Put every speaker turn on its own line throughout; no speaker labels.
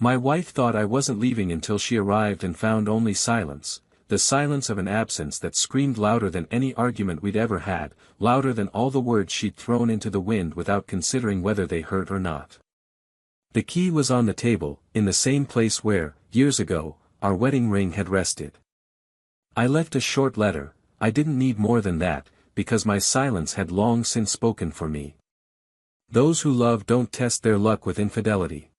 My wife thought I wasn't leaving until she arrived and found only silence, the silence of an absence that screamed louder than any argument we'd ever had, louder than all the words she'd thrown into the wind without considering whether they hurt or not. The key was on the table, in the same place where, years ago, our wedding ring had rested. I left a short letter. I didn't need more than that, because my silence had long since spoken for me. Those who love don't test their luck with infidelity.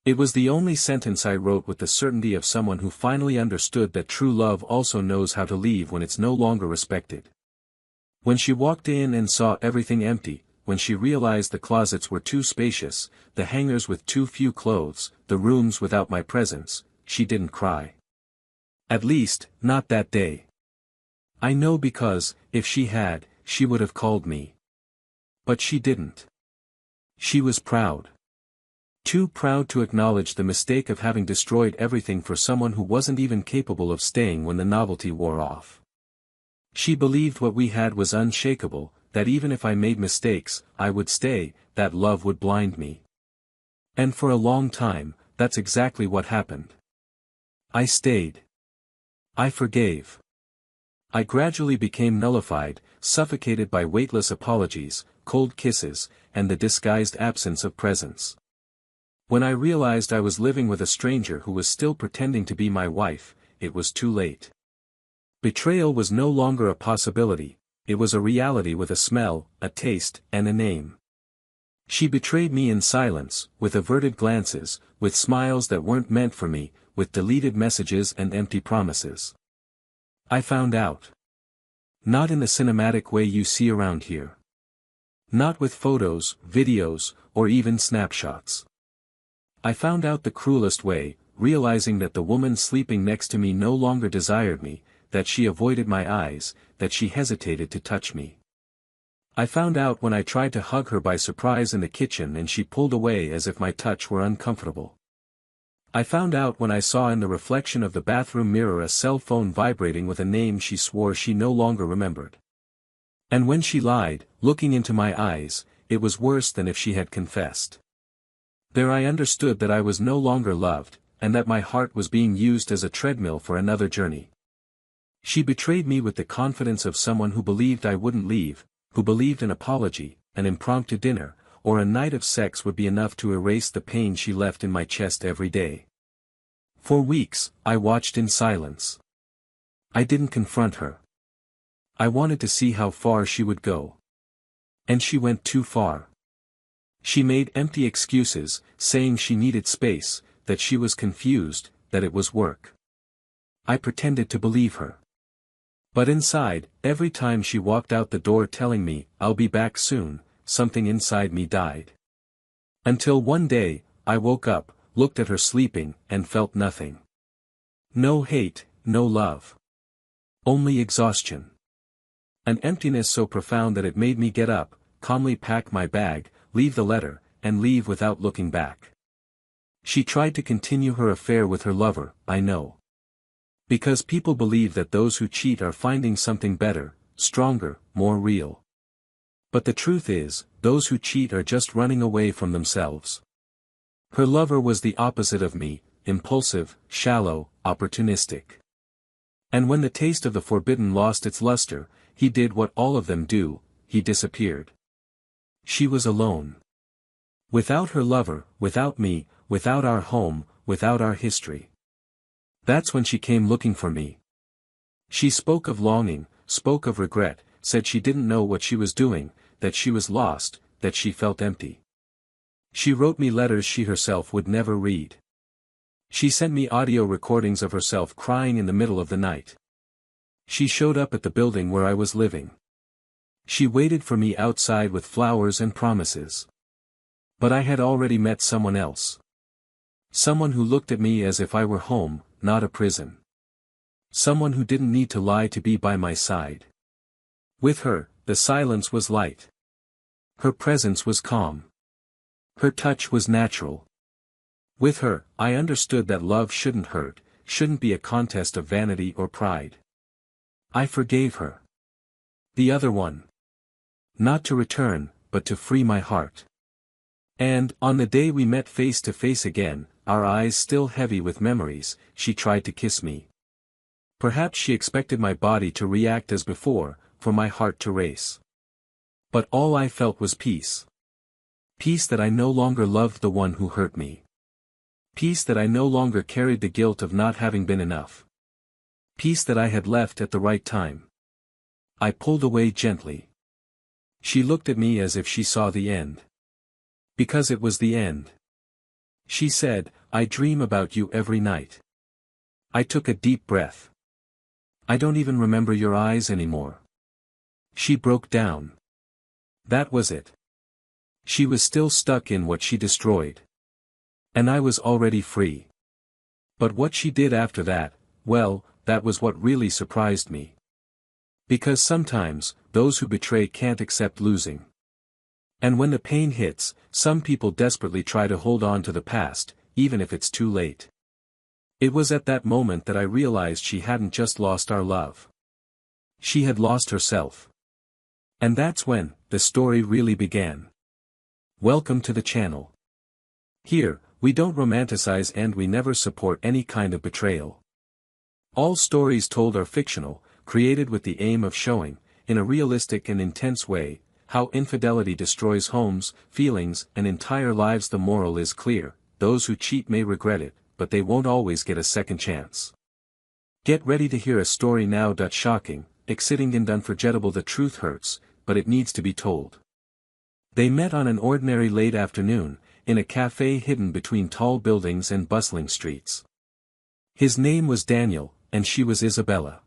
It was the only sentence I wrote with the certainty of someone who finally understood that true love also knows how to leave when it's no longer respected. When she walked in and saw everything empty, when she realized the closets were too spacious, the hangers with too few clothes, the rooms without my presence, she didn't cry. At least, not that day. I know because, if she had, she would have called me. But she didn't. She was proud. Too proud to acknowledge the mistake of having destroyed everything for someone who wasn't even capable of staying when the novelty wore off. She believed what we had was unshakable, that even if I made mistakes, I would stay, that love would blind me. And for a long time, that's exactly what happened. I stayed. I forgave. I gradually became nullified, suffocated by weightless apologies, cold kisses, and the disguised absence of presence. When I realized I was living with a stranger who was still pretending to be my wife, it was too late. Betrayal was no longer a possibility, it was a reality with a smell, a taste, and a name. She betrayed me in silence, with averted glances, with smiles that weren't meant for me, with deleted messages and empty promises. I found out. Not in the cinematic way you see around here. Not with photos, videos, or even snapshots. I found out the cruelest way, realizing that the woman sleeping next to me no longer desired me, that she avoided my eyes, that she hesitated to touch me. I found out when I tried to hug her by surprise in the kitchen and she pulled away as if my touch were uncomfortable. I found out when I saw in the reflection of the bathroom mirror a cell phone vibrating with a name she swore she no longer remembered. And when she lied, looking into my eyes, it was worse than if she had confessed. There I understood that I was no longer loved, and that my heart was being used as a treadmill for another journey. She betrayed me with the confidence of someone who believed I wouldn't leave, who believed an apology, an impromptu dinner, or a night of sex would be enough to erase the pain she left in my chest every day. For weeks, I watched in silence. I didn't confront her. I wanted to see how far she would go. And she went too far. She made empty excuses, saying she needed space, that she was confused, that it was work. I pretended to believe her. But inside, every time she walked out the door telling me, "I'll be back soon," something inside me died. Until one day, I woke up, looked at her sleeping, and felt nothing. No hate, no love. Only exhaustion. An emptiness so profound that it made me get up, calmly pack my bag, leave the letter, and leave without looking back. She tried to continue her affair with her lover, I know. Because people believe that those who cheat are finding something better, stronger, more real. But the truth is, those who cheat are just running away from themselves. Her lover was the opposite of me, impulsive, shallow, opportunistic. And when the taste of the forbidden lost its luster, he did what all of them do, he disappeared. She was alone. Without her lover, without me, without our home, without our history. That's when she came looking for me. She spoke of longing, spoke of regret, said she didn't know what she was doing, that she was lost, that she felt empty. She wrote me letters she herself would never read. She sent me audio recordings of herself crying in the middle of the night. She showed up at the building where I was living. She waited for me outside with flowers and promises. But I had already met someone else. Someone who looked at me as if I were home, not a prison. Someone who didn't need to lie to be by my side. With her, the silence was light. Her presence was calm. Her touch was natural. With her, I understood that love shouldn't hurt, shouldn't be a contest of vanity or pride. I forgave her. The other one. Not to return, but to free my heart. And, on the day we met face to face again, our eyes still heavy with memories, she tried to kiss me. Perhaps she expected my body to react as before, for my heart to race. But all I felt was peace. Peace that I no longer loved the one who hurt me. Peace that I no longer carried the guilt of not having been enough. Peace that I had left at the right time. I pulled away gently. She looked at me as if she saw the end. Because it was the end. She said, "I dream about you every night." I took a deep breath. "I don't even remember your eyes anymore." She broke down. That was it. She was still stuck in what she destroyed. And I was already free. But what she did after that, well, that was what really surprised me. Because sometimes, those who betray can't accept losing. And when the pain hits, some people desperately try to hold on to the past, even if it's too late. It was at that moment that I realized she hadn't just lost our love. She had lost herself. And that's when the story really began. Welcome to the channel. Here, we don't romanticize and we never support any kind of betrayal. All stories told are fictional, created with the aim of showing, in a realistic and intense way, how infidelity destroys homes, feelings, and entire lives. The moral is clear: those who cheat may regret it, but they won't always get a second chance. Get ready to hear a story now. Shocking, exciting and unforgettable. The truth hurts, but it needs to be told. They met on an ordinary late afternoon, in a cafe hidden between tall buildings and bustling streets. His name was Daniel, and she was Isabella.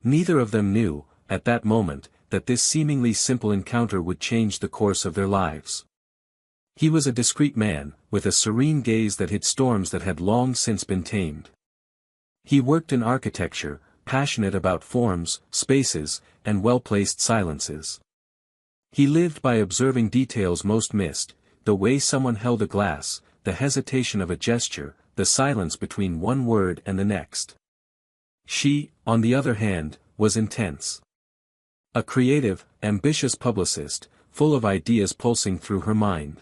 Neither of them knew, at that moment, that this seemingly simple encounter would change the course of their lives. He was a discreet man, with a serene gaze that hid storms that had long since been tamed. He worked in architecture, passionate about forms, spaces, and well-placed silences. He lived by observing details most missed: the way someone held a glass, the hesitation of a gesture, the silence between one word and the next. She, on the other hand, was intense. A creative, ambitious publicist, full of ideas pulsing through her mind.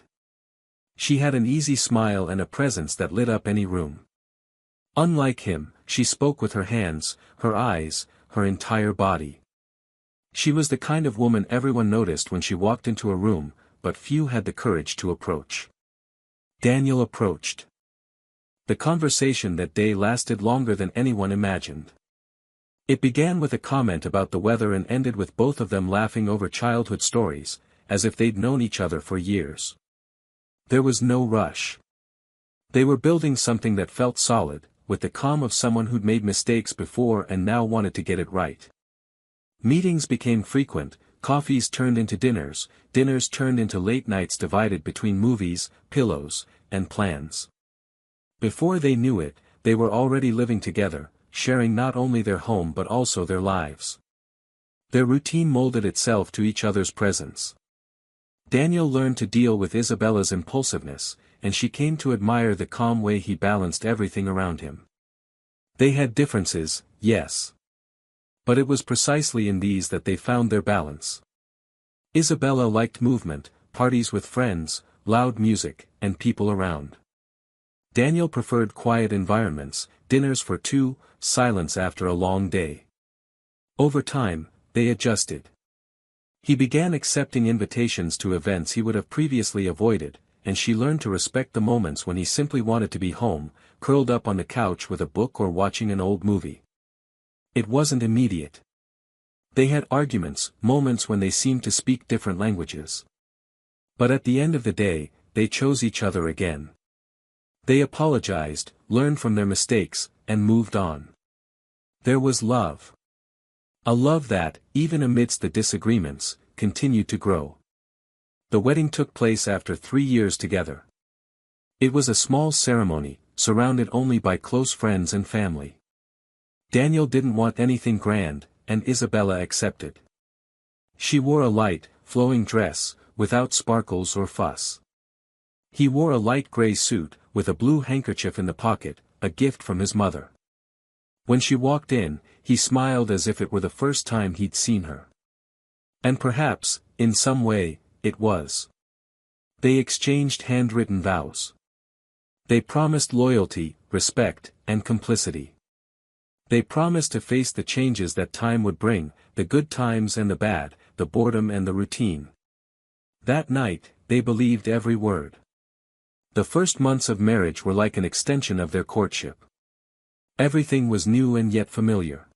She had an easy smile and a presence that lit up any room. Unlike him, she spoke with her hands, her eyes, her entire body. She was the kind of woman everyone noticed when she walked into a room, but few had the courage to approach. Daniel approached. The conversation that day lasted longer than anyone imagined. It began with a comment about the weather and ended with both of them laughing over childhood stories, as if they'd known each other for years. There was no rush. They were building something that felt solid, with the calm of someone who'd made mistakes before and now wanted to get it right. Meetings became frequent, coffees turned into dinners, dinners turned into late nights divided between movies, pillows, and plans. Before they knew it, they were already living together, sharing not only their home but also their lives. Their routine molded itself to each other's presence. Daniel learned to deal with Isabella's impulsiveness, and she came to admire the calm way he balanced everything around him. They had differences, yes. But it was precisely in these that they found their balance. Isabella liked movement, parties with friends, loud music, and people around. Daniel preferred quiet environments, dinners for two, silence after a long day. Over time, they adjusted. He began accepting invitations to events he would have previously avoided, and she learned to respect the moments when he simply wanted to be home, curled up on the couch with a book or watching an old movie. It wasn't immediate. They had arguments, moments when they seemed to speak different languages. But at the end of the day, they chose each other again. They apologized, learned from their mistakes, and moved on. There was love. A love that, even amidst the disagreements, continued to grow. The wedding took place after 3 years together. It was a small ceremony, surrounded only by close friends and family. Daniel didn't want anything grand, and Isabella accepted. She wore a light, flowing dress, without sparkles or fuss. He wore a light gray suit, with a blue handkerchief in the pocket, a gift from his mother. When she walked in, he smiled as if it were the first time he'd seen her. And perhaps, in some way, it was. They exchanged handwritten vows. They promised loyalty, respect, and complicity. They promised to face the changes that time would bring, the good times and the bad, the boredom and the routine. That night, they believed every word. The first months of marriage were like an extension of their courtship. Everything was new and yet familiar.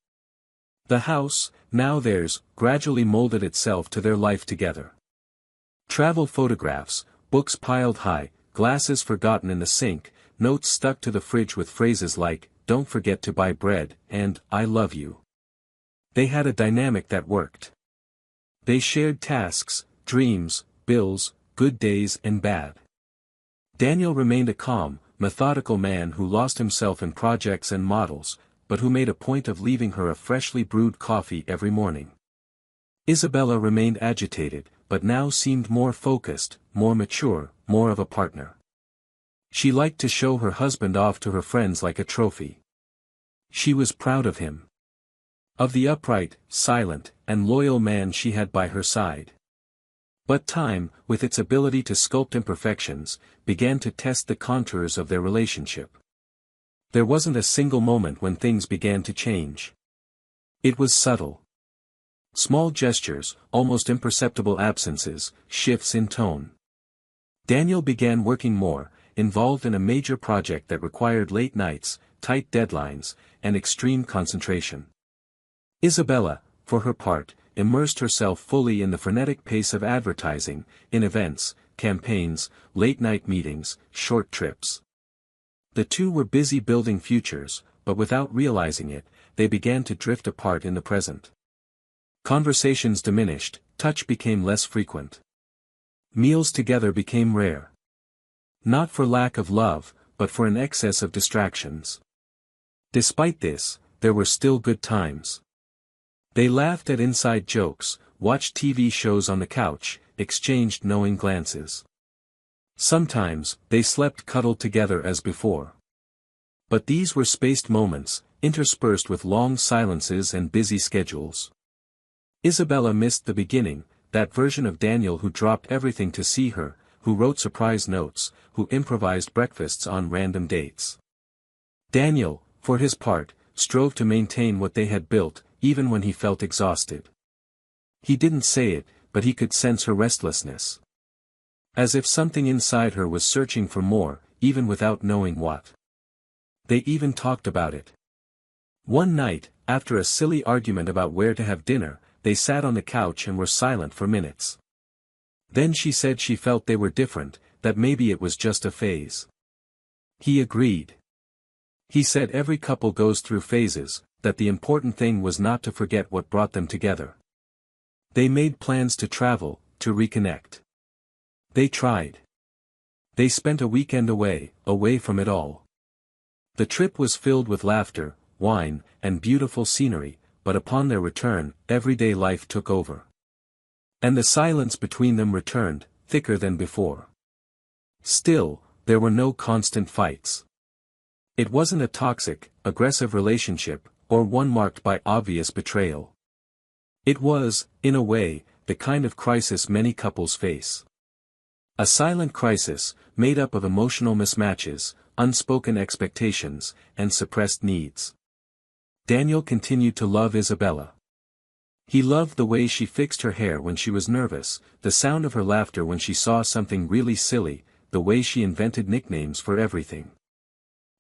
The house, now theirs, gradually molded itself to their life together. Travel photographs, books piled high, glasses forgotten in the sink, notes stuck to the fridge with phrases like, "Don't forget to buy bread," and "I love you." They had a dynamic that worked. They shared tasks, dreams, bills, good days and bad. Daniel remained a calm, methodical man who lost himself in projects and models, but who made a point of leaving her a freshly brewed coffee every morning. Isabella remained agitated, but now seemed more focused, more mature, more of a partner. She liked to show her husband off to her friends like a trophy. She was proud of him. Of the upright, silent, and loyal man she had by her side. But time, with its ability to sculpt imperfections, began to test the contours of their relationship. There wasn't a single moment when things began to change. It was subtle. Small gestures, almost imperceptible absences, shifts in tone. Daniel began working more, involved in a major project that required late nights, tight deadlines, and extreme concentration. Isabella, for her part, immersed herself fully in the frenetic pace of advertising, in events, campaigns, late-night meetings, short trips. The two were busy building futures, but without realizing it, they began to drift apart in the present. Conversations diminished, touch became less frequent. Meals together became rare. Not for lack of love, but for an excess of distractions. Despite this, there were still good times. They laughed at inside jokes, watched TV shows on the couch, exchanged knowing glances. Sometimes, they slept cuddled together as before. But these were spaced moments, interspersed with long silences and busy schedules. Isabella missed the beginning, that version of Daniel who dropped everything to see her, who wrote surprise notes, who improvised breakfasts on random dates. Daniel, for his part, strove to maintain what they had built, even when he felt exhausted. He didn't say it, but he could sense her restlessness. As if something inside her was searching for more, even without knowing what. They even talked about it. One night, after a silly argument about where to have dinner, they sat on the couch and were silent for minutes. Then she said she felt they were different, that maybe it was just a phase. He agreed. He said every couple goes through phases, that the important thing was not to forget what brought them together. They made plans to travel, to reconnect. They tried. They spent a weekend away from it all. The trip was filled with laughter, wine, and beautiful scenery, but upon their return, everyday life took over. And the silence between them returned, thicker than before. Still, there were no constant fights. It wasn't a toxic, aggressive relationship, or one marked by obvious betrayal. It was, in a way, the kind of crisis many couples face. A silent crisis, made up of emotional mismatches, unspoken expectations, and suppressed needs. Daniel continued to love Isabella. He loved the way she fixed her hair when she was nervous, the sound of her laughter when she saw something really silly, the way she invented nicknames for everything.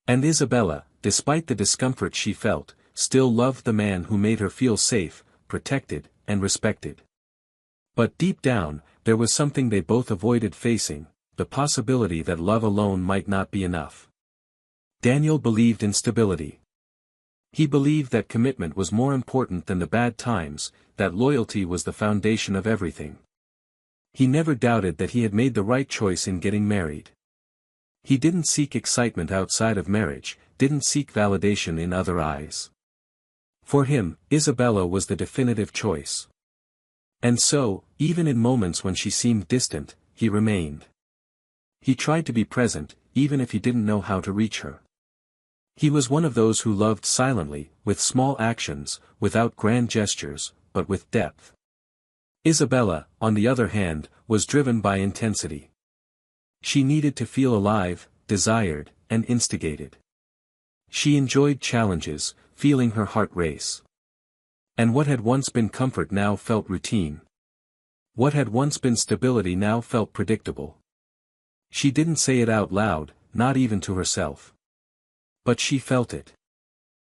And Isabella, despite the discomfort she felt, still loved the man who made her feel safe, protected, and respected. But deep down, there was something they both avoided facing, the possibility that love alone might not be enough. Daniel believed in stability. He believed that commitment was more important than the bad times, that loyalty was the foundation of everything. He never doubted that he had made the right choice in getting married. He didn't seek excitement outside of marriage, didn't seek validation in other eyes. For him, Isabella was the definitive choice. And so, even in moments when she seemed distant, he remained. He tried to be present, even if he didn't know how to reach her. He was one of those who loved silently, with small actions, without grand gestures, but with depth. Isabella, on the other hand, was driven by intensity. She needed to feel alive, desired, and instigated. She enjoyed challenges, feeling her heart race. And what had once been comfort now felt routine. What had once been stability now felt predictable. She didn't say it out loud, not even to herself. But she felt it.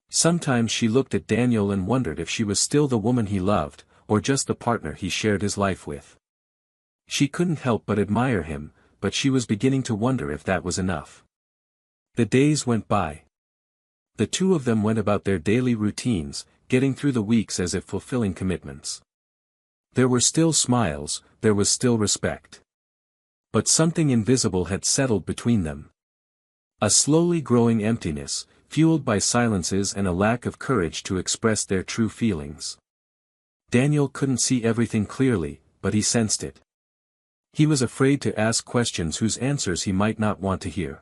Sometimes she looked at Daniel and wondered if she was still the woman he loved, or just the partner he shared his life with. She couldn't help but admire him, but she was beginning to wonder if that was enough. The days went by. The two of them went about their daily routines, getting through the weeks as if fulfilling commitments. There were still smiles, there was still respect. But something invisible had settled between them. A slowly growing emptiness, fueled by silences and a lack of courage to express their true feelings. Daniel couldn't see everything clearly, but he sensed it. He was afraid to ask questions whose answers he might not want to hear.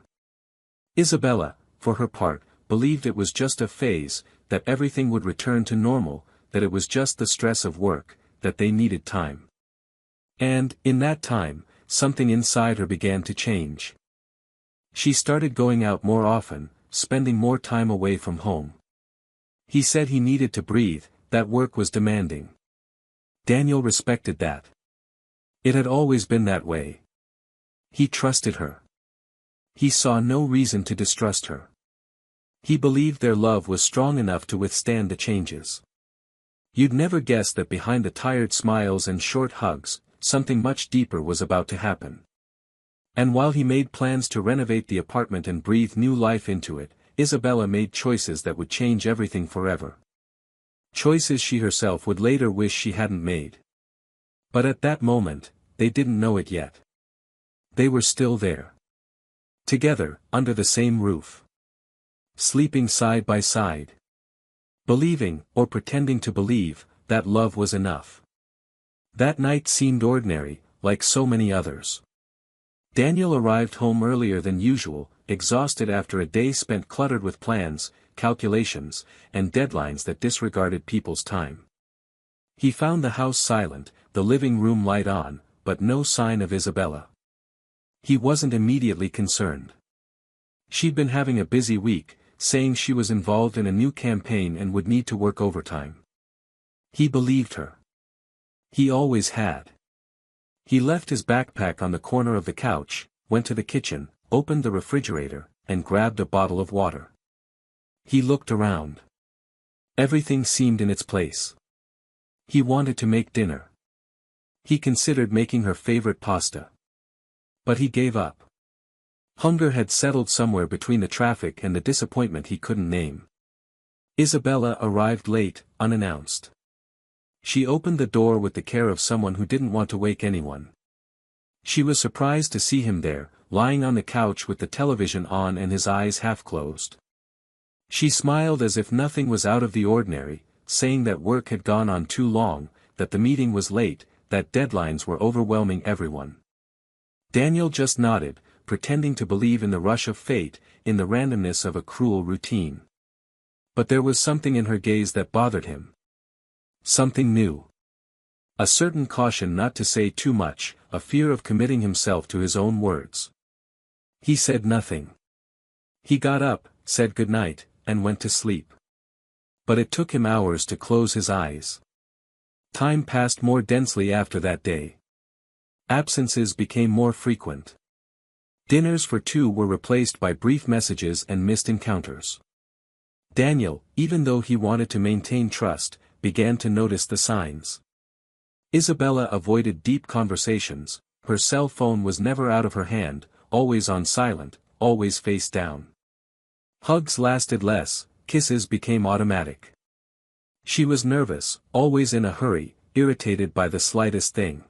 Isabella, for her part, believed it was just a phase, that everything would return to normal, that it was just the stress of work, that they needed time. And, in that time, something inside her began to change. She started going out more often, spending more time away from home. He said he needed to breathe, that work was demanding. Daniel respected that. It had always been that way. He trusted her. He saw no reason to distrust her. He believed their love was strong enough to withstand the changes. You'd never guess that behind the tired smiles and short hugs, something much deeper was about to happen. And while he made plans to renovate the apartment and breathe new life into it, Isabella made choices that would change everything forever. Choices she herself would later wish she hadn't made. But at that moment, they didn't know it yet. They were still there. Together, under the same roof. Sleeping side by side. Believing, or pretending to believe, that love was enough. That night seemed ordinary, like so many others. Daniel arrived home earlier than usual, exhausted after a day spent cluttered with plans, calculations, and deadlines that disregarded people's time. He found the house silent, the living room light on, but no sign of Isabella. He wasn't immediately concerned. She'd been having a busy week, saying she was involved in a new campaign and would need to work overtime. He believed her. He always had. He left his backpack on the corner of the couch, went to the kitchen, opened the refrigerator, and grabbed a bottle of water. He looked around. Everything seemed in its place. He wanted to make dinner. He considered making her favorite pasta. But he gave up. Hunger had settled somewhere between the traffic and the disappointment he couldn't name. Isabella arrived late, unannounced. She opened the door with the care of someone who didn't want to wake anyone. She was surprised to see him there, lying on the couch with the television on and his eyes half closed. She smiled as if nothing was out of the ordinary, saying that work had gone on too long, that the meeting was late, that deadlines were overwhelming everyone. Daniel just nodded, pretending to believe in the rush of fate, in the randomness of a cruel routine. But there was something in her gaze that bothered him. Something new. A certain caution not to say too much, a fear of committing himself to his own words. He said nothing. He got up, said goodnight, and went to sleep. But it took him hours to close his eyes. Time passed more densely after that day. Absences became more frequent. Dinners for two were replaced by brief messages and missed encounters. Daniel, even though he wanted to maintain trust, began to notice the signs. Isabella avoided deep conversations, her cell phone was never out of her hand, always on silent, always face down. Hugs lasted less, kisses became automatic. She was nervous, always in a hurry, irritated by the slightest thing.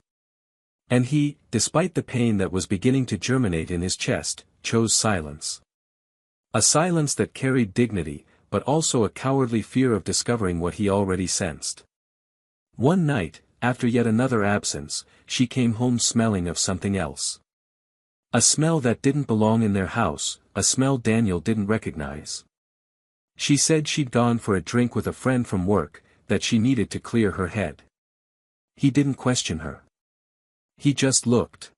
And he, despite the pain that was beginning to germinate in his chest, chose silence. A silence that carried dignity, but also a cowardly fear of discovering what he already sensed. One night, after yet another absence, she came home smelling of something else. A smell that didn't belong in their house, a smell Daniel didn't recognize. She said she'd gone for a drink with a friend from work, that she needed to clear her head. He didn't question her. He just looked.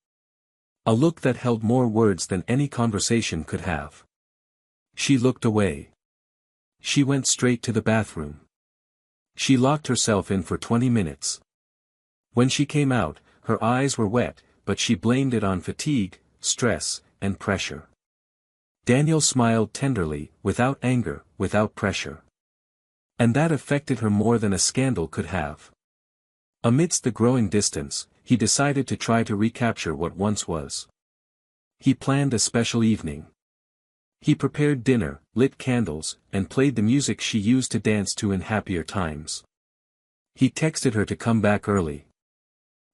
A look that held more words than any conversation could have. She looked away. She went straight to the bathroom. She locked herself in for 20 minutes. When she came out, her eyes were wet, but she blamed it on fatigue, stress, and pressure. Daniel smiled tenderly, without anger, without pressure. And that affected her more than a scandal could have. Amidst the growing distance, he decided to try to recapture what once was. He planned a special evening. He prepared dinner, lit candles, and played the music she used to dance to in happier times. He texted her to come back early.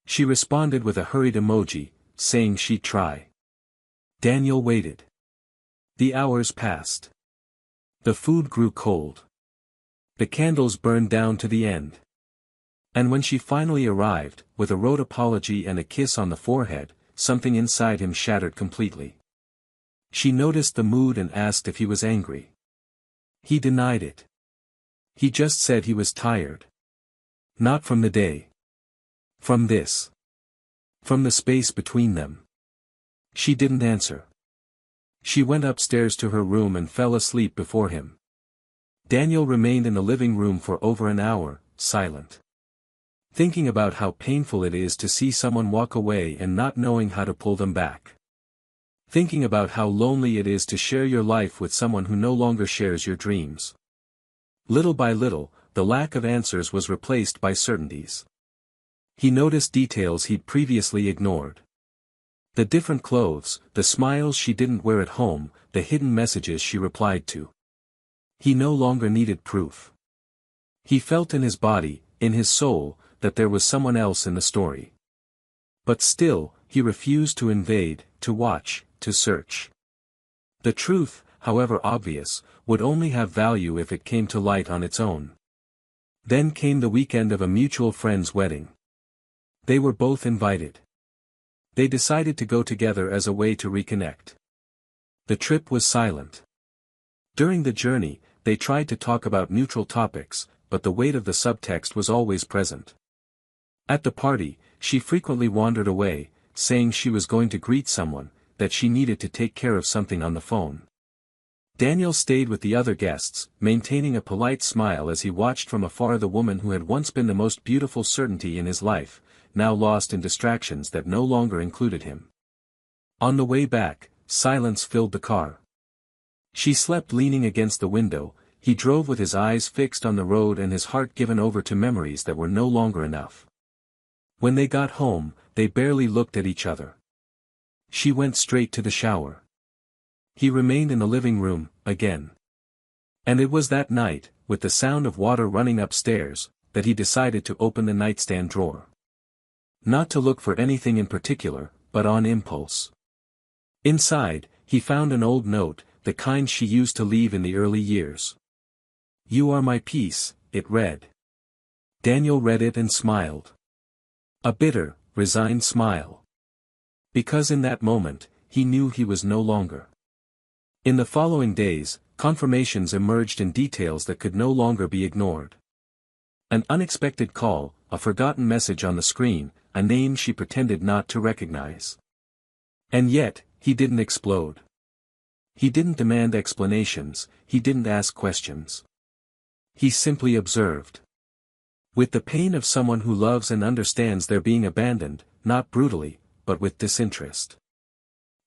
She responded with a hurried emoji, saying she'd try. Daniel waited. The hours passed. The food grew cold. The candles burned down to the end. And when she finally arrived, with a rote apology and a kiss on the forehead, something inside him shattered completely. She noticed the mood and asked if he was angry. He denied it. He just said he was tired. Not from the day. From this. From the space between them. She didn't answer. She went upstairs to her room and fell asleep before him. Daniel remained in the living room for over an hour, silent. Thinking about how painful it is to see someone walk away and not knowing how to pull them back. Thinking about how lonely it is to share your life with someone who no longer shares your dreams. Little by little, the lack of answers was replaced by certainties. He noticed details he'd previously ignored. The different clothes, the smiles she didn't wear at home, the hidden messages she replied to. He no longer needed proof. He felt in his body, in his soul, that there was someone else in the story. But still, he refused to invade, to watch, to search. The truth, however obvious, would only have value if it came to light on its own. Then came the weekend of a mutual friend's wedding. They were both invited. They decided to go together as a way to reconnect. The trip was silent. During the journey, they tried to talk about neutral topics, but the weight of the subtext was always present. At the party, she frequently wandered away, saying she was going to greet someone, that she needed to take care of something on the phone. Daniel stayed with the other guests, maintaining a polite smile as he watched from afar the woman who had once been the most beautiful certainty in his life, now lost in distractions that no longer included him. On the way back, silence filled the car. She slept leaning against the window, he drove with his eyes fixed on the road and his heart given over to memories that were no longer enough. When they got home, they barely looked at each other. She went straight to the shower. He remained in the living room, again. And it was that night, with the sound of water running upstairs, that he decided to open the nightstand drawer. Not to look for anything in particular, but on impulse. Inside, he found an old note, the kind she used to leave in the early years. "You are my peace," it read. Daniel read it and smiled. A bitter, resigned smile. Because in that moment, he knew he was no longer. In the following days, confirmations emerged in details that could no longer be ignored. An unexpected call, a forgotten message on the screen, a name she pretended not to recognize. And yet, he didn't explode. He didn't demand explanations, he didn't ask questions. He simply observed. With the pain of someone who loves and understands they're being abandoned, not brutally, but with disinterest.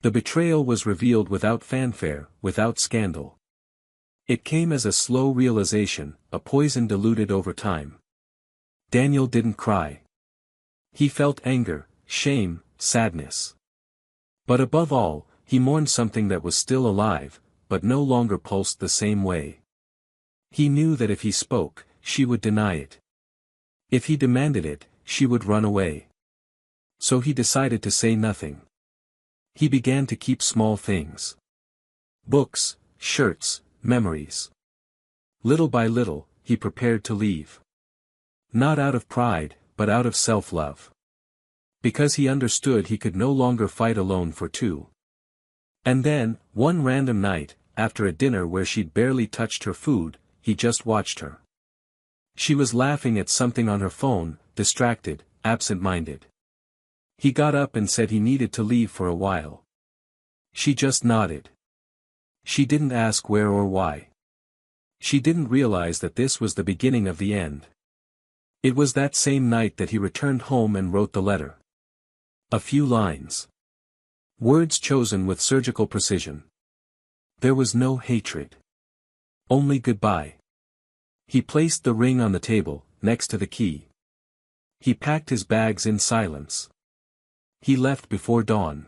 The betrayal was revealed without fanfare, without scandal. It came as a slow realization, a poison diluted over time. Daniel didn't cry. He felt anger, shame, sadness. But above all, he mourned something that was still alive, but no longer pulsed the same way. He knew that if he spoke, she would deny it. If he demanded it, she would run away. So he decided to say nothing. He began to keep small things. Books, shirts, memories. Little by little, he prepared to leave. Not out of pride, but out of self-love. Because he understood he could no longer fight alone for two. And then, one random night, after a dinner where she'd barely touched her food, he just watched her. She was laughing at something on her phone, distracted, absent-minded. He got up and said he needed to leave for a while. She just nodded. She didn't ask where or why. She didn't realize that this was the beginning of the end. It was that same night that he returned home and wrote the letter. A few lines. Words chosen with surgical precision. There was no hatred. Only goodbye. He placed the ring on the table, next to the key. He packed his bags in silence. He left before dawn.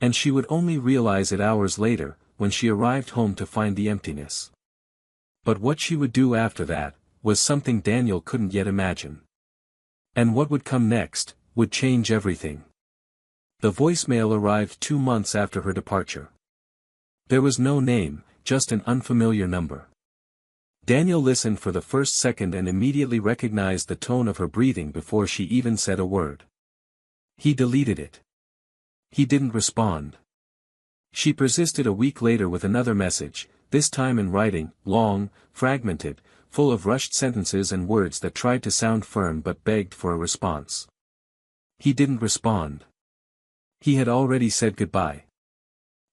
And she would only realize it hours later, when she arrived home to find the emptiness. But what she would do after that, was something Daniel couldn't yet imagine. And what would come next, would change everything. The voicemail arrived 2 months after her departure. There was no name, just an unfamiliar number. Daniel listened for the first second and immediately recognized the tone of her breathing before she even said a word. He deleted it. He didn't respond. She persisted a week later with another message, this time in writing, long, fragmented, full of rushed sentences and words that tried to sound firm but begged for a response. He didn't respond. He had already said goodbye.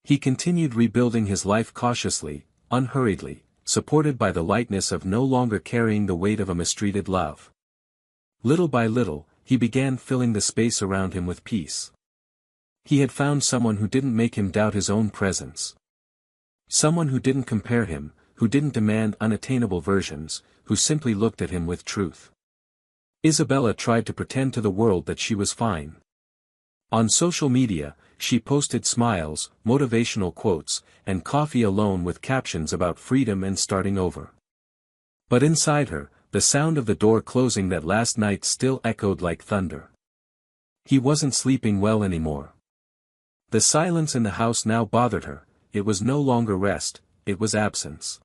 He continued rebuilding his life cautiously, unhurriedly, supported by the lightness of no longer carrying the weight of a mistreated love. Little by little, he began filling the space around him with peace. He had found someone who didn't make him doubt his own presence. Someone who didn't compare him, who didn't demand unattainable versions, who simply looked at him with truth. Isabella tried to pretend to the world that she was fine. On social media, she posted smiles, motivational quotes, and coffee alone with captions about freedom and starting over. But inside her, the sound of the door closing that last night still echoed like thunder. He wasn't sleeping well anymore. The silence in the house now bothered her. It was no longer rest, it was absence.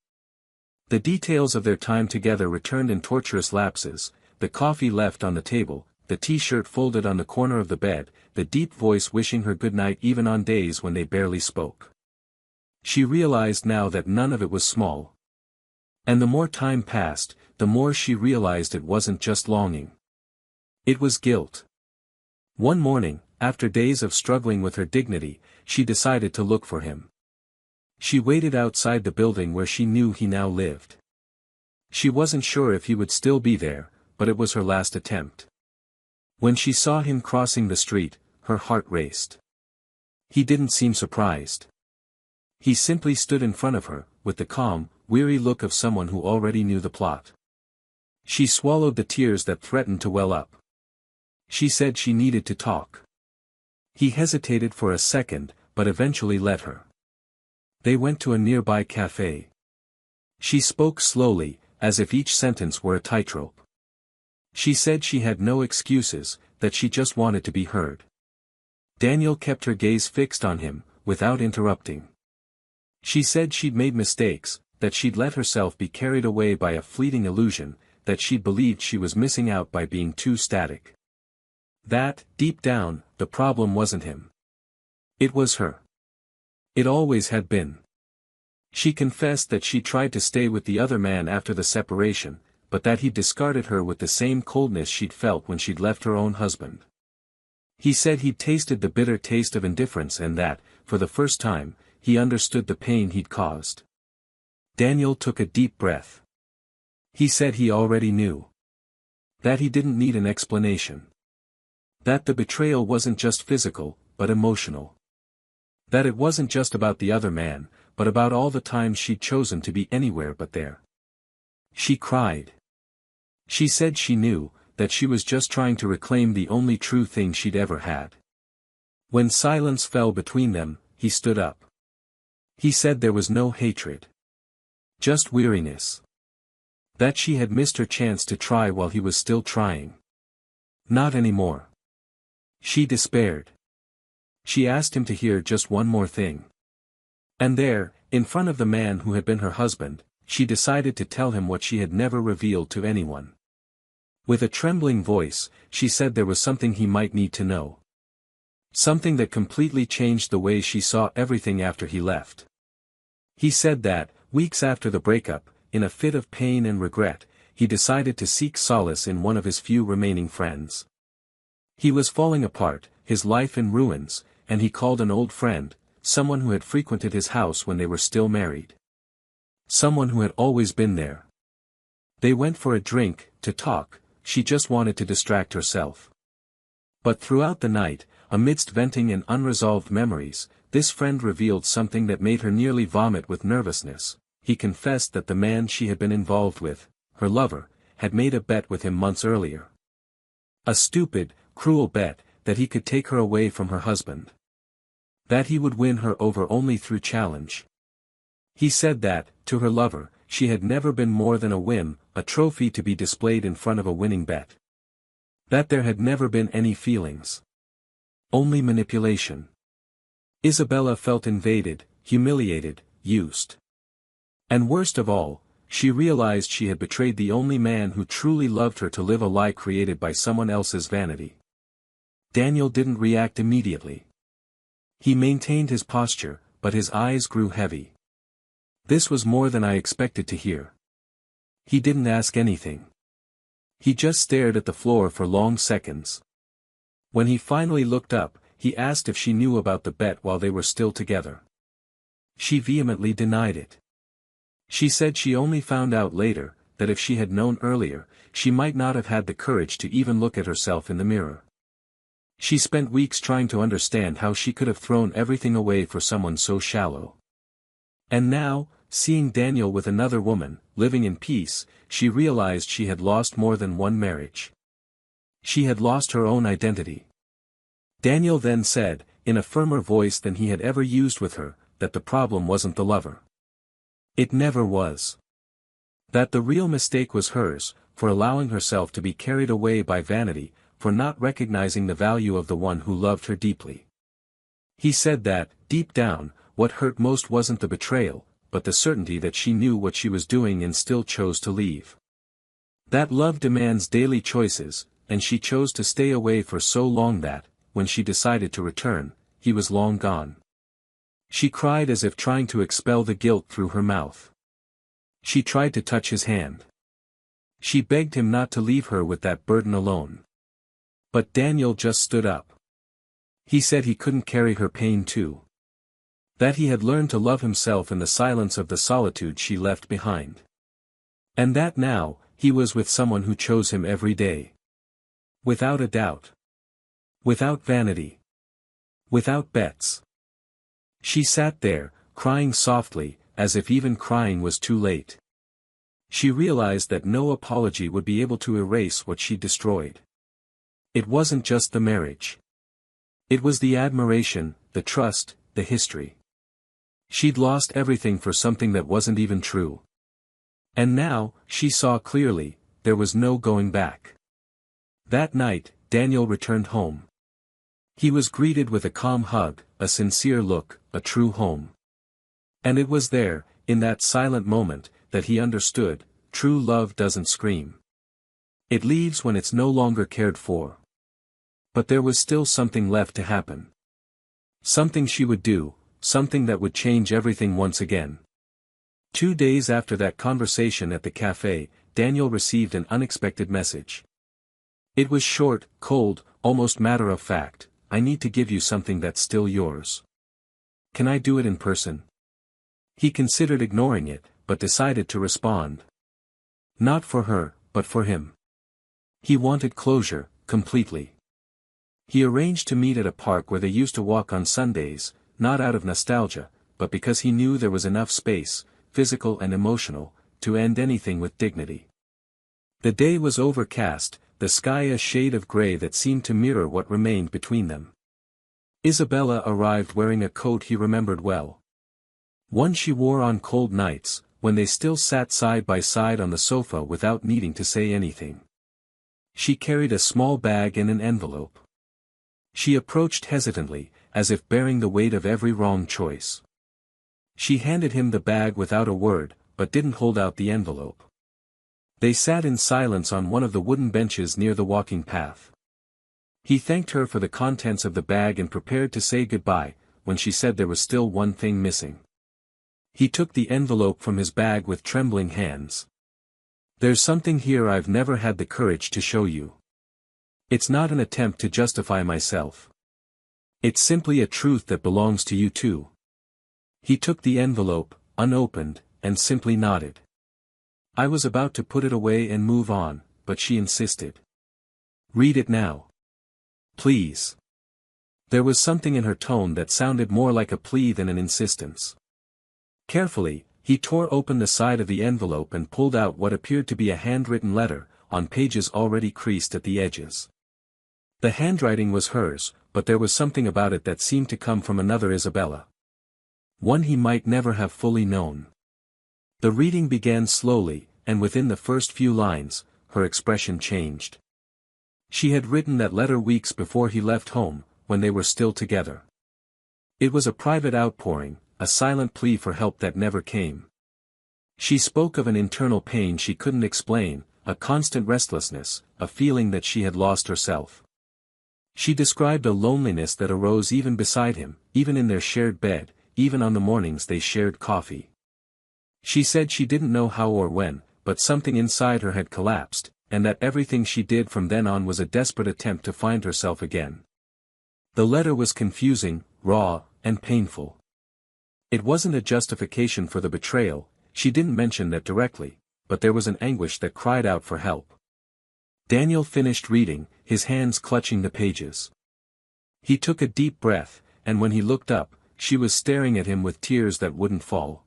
The details of their time together returned in torturous lapses, the coffee left on the table, the t-shirt folded on the corner of the bed, the deep voice wishing her good night even on days when they barely spoke. She realized now that none of it was small. And the more time passed, the more she realized it wasn't just longing. It was guilt. One morning, after days of struggling with her dignity, she decided to look for him. She waited outside the building where she knew he now lived. She wasn't sure if he would still be there, but it was her last attempt. When she saw him crossing the street, her heart raced. He didn't seem surprised. He simply stood in front of her, with the calm, weary look of someone who already knew the plot. She swallowed the tears that threatened to well up. She said she needed to talk. He hesitated for a second, but eventually let her. They went to a nearby cafe. She spoke slowly, as if each sentence were a tightrope. She said she had no excuses, that she just wanted to be heard. Daniel kept her gaze fixed on him, without interrupting. She said she'd made mistakes, that she'd let herself be carried away by a fleeting illusion, that she'd believed she was missing out by being too static. That, deep down, the problem wasn't him. It was her. It always had been. She confessed that she tried to stay with the other man after the separation, but that he'd discarded her with the same coldness she'd felt when she'd left her own husband. He said he'd tasted the bitter taste of indifference and that, for the first time, he understood the pain he'd caused. Daniel took a deep breath. He said he already knew. That he didn't need an explanation. That the betrayal wasn't just physical, but emotional. That it wasn't just about the other man, but about all the times she'd chosen to be anywhere but there. She cried. She said she knew, that she was just trying to reclaim the only true thing she'd ever had. When silence fell between them, he stood up. He said there was no hatred. Just weariness. That she had missed her chance to try while he was still trying. Not anymore. She despaired. She asked him to hear just one more thing. And there, in front of the man who had been her husband, she decided to tell him what she had never revealed to anyone. With a trembling voice, she said there was something he might need to know. Something that completely changed the way she saw everything after he left. He said that, weeks after the breakup, in a fit of pain and regret, he decided to seek solace in one of his few remaining friends. He was falling apart, his life in ruins, and he called an old friend, someone who had frequented his house when they were still married. Someone who had always been there. They went for a drink, to talk, she just wanted to distract herself. But throughout the night, amidst venting and unresolved memories, this friend revealed something that made her nearly vomit with nervousness. He confessed that the man she had been involved with, her lover, had made a bet with him months earlier. A stupid, cruel bet, that he could take her away from her husband. That he would win her over only through challenge. He said that, to her lover, she had never been more than a whim, a trophy to be displayed in front of a winning bet. That there had never been any feelings. Only manipulation. Isabella felt invaded, humiliated, used. And worst of all, she realized she had betrayed the only man who truly loved her to live a lie created by someone else's vanity. Daniel didn't react immediately. He maintained his posture, but his eyes grew heavy. This was more than I expected to hear. He didn't ask anything. He just stared at the floor for long seconds. When he finally looked up, he asked if she knew about the bet while they were still together. She vehemently denied it. She said she only found out later, that if she had known earlier, she might not have had the courage to even look at herself in the mirror. She spent weeks trying to understand how she could have thrown everything away for someone so shallow. And now, seeing Daniel with another woman, living in peace, she realized she had lost more than one marriage. She had lost her own identity. Daniel then said, in a firmer voice than he had ever used with her, that the problem wasn't the lover. It never was. That the real mistake was hers, for allowing herself to be carried away by vanity, for not recognizing the value of the one who loved her deeply. He said that, deep down, what hurt most wasn't the betrayal, but the certainty that she knew what she was doing and still chose to leave. That love demands daily choices, and she chose to stay away for so long that, when she decided to return, he was long gone. She cried as if trying to expel the guilt through her mouth. She tried to touch his hand. She begged him not to leave her with that burden alone. But Daniel just stood up. He said he couldn't carry her pain too. That he had learned to love himself in the silence of the solitude she left behind. And that now, he was with someone who chose him every day. Without a doubt. Without vanity. Without bets. She sat there, crying softly, as if even crying was too late. She realized that no apology would be able to erase what she destroyed. It wasn't just the marriage. It was the admiration, the trust, the history. She'd lost everything for something that wasn't even true. And now, she saw clearly, there was no going back. That night, Daniel returned home. He was greeted with a calm hug, a sincere look, a true home. And it was there, in that silent moment, that he understood, true love doesn't scream. It leaves when it's no longer cared for. But there was still something left to happen. Something she would do, something that would change everything once again. 2 days after that conversation at the cafe, Daniel received an unexpected message. It was short, cold, almost matter-of-fact. I need to give you something that's still yours. Can I do it in person? He considered ignoring it, but decided to respond. Not for her, but for him. He wanted closure, completely. He arranged to meet at a park where they used to walk on Sundays, not out of nostalgia, but because he knew there was enough space, physical and emotional, to end anything with dignity. The day was overcast, the sky a shade of gray that seemed to mirror what remained between them. Isabella arrived wearing a coat he remembered well. One she wore on cold nights, when they still sat side by side on the sofa without needing to say anything. She carried a small bag and an envelope. She approached hesitantly, as if bearing the weight of every wrong choice. She handed him the bag without a word, but didn't hold out the envelope. They sat in silence on one of the wooden benches near the walking path. He thanked her for the contents of the bag and prepared to say goodbye, when she said there was still one thing missing. He took the envelope from his bag with trembling hands. There's something here I've never had the courage to show you. It's not an attempt to justify myself. It's simply a truth that belongs to you too. He took the envelope, unopened, and simply nodded. I was about to put it away and move on, but she insisted. Read it now. Please. There was something in her tone that sounded more like a plea than an insistence. Carefully, he tore open the side of the envelope and pulled out what appeared to be a handwritten letter, on pages already creased at the edges. The handwriting was hers, but there was something about it that seemed to come from another Isabella. One he might never have fully known. The reading began slowly, and within the first few lines, her expression changed. She had written that letter weeks before he left home, when they were still together. It was a private outpouring, a silent plea for help that never came. She spoke of an internal pain she couldn't explain, a constant restlessness, a feeling that she had lost herself. She described a loneliness that arose even beside him, even in their shared bed, even on the mornings they shared coffee. She said she didn't know how or when, but something inside her had collapsed, and that everything she did from then on was a desperate attempt to find herself again. The letter was confusing, raw, and painful. It wasn't a justification for the betrayal, she didn't mention that directly, but there was an anguish that cried out for help. Daniel finished reading, his hands clutching the pages. He took a deep breath, and when he looked up, she was staring at him with tears that wouldn't fall.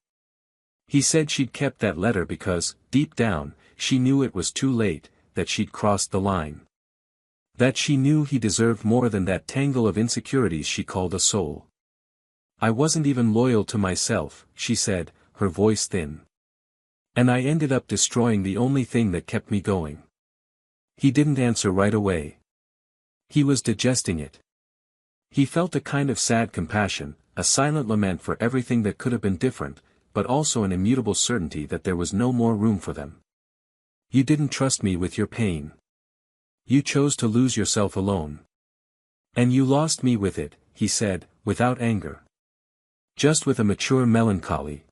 He said she'd kept that letter because, deep down, she knew it was too late, that she'd crossed the line. That she knew he deserved more than that tangle of insecurities she called a soul. I wasn't even loyal to myself, she said, her voice thin. And I ended up destroying the only thing that kept me going. He didn't answer right away. He was digesting it. He felt a kind of sad compassion, a silent lament for everything that could have been different, but also an immutable certainty that there was no more room for them. You didn't trust me with your pain. You chose to lose yourself alone. And you lost me with it, he said, without anger. Just with a mature melancholy.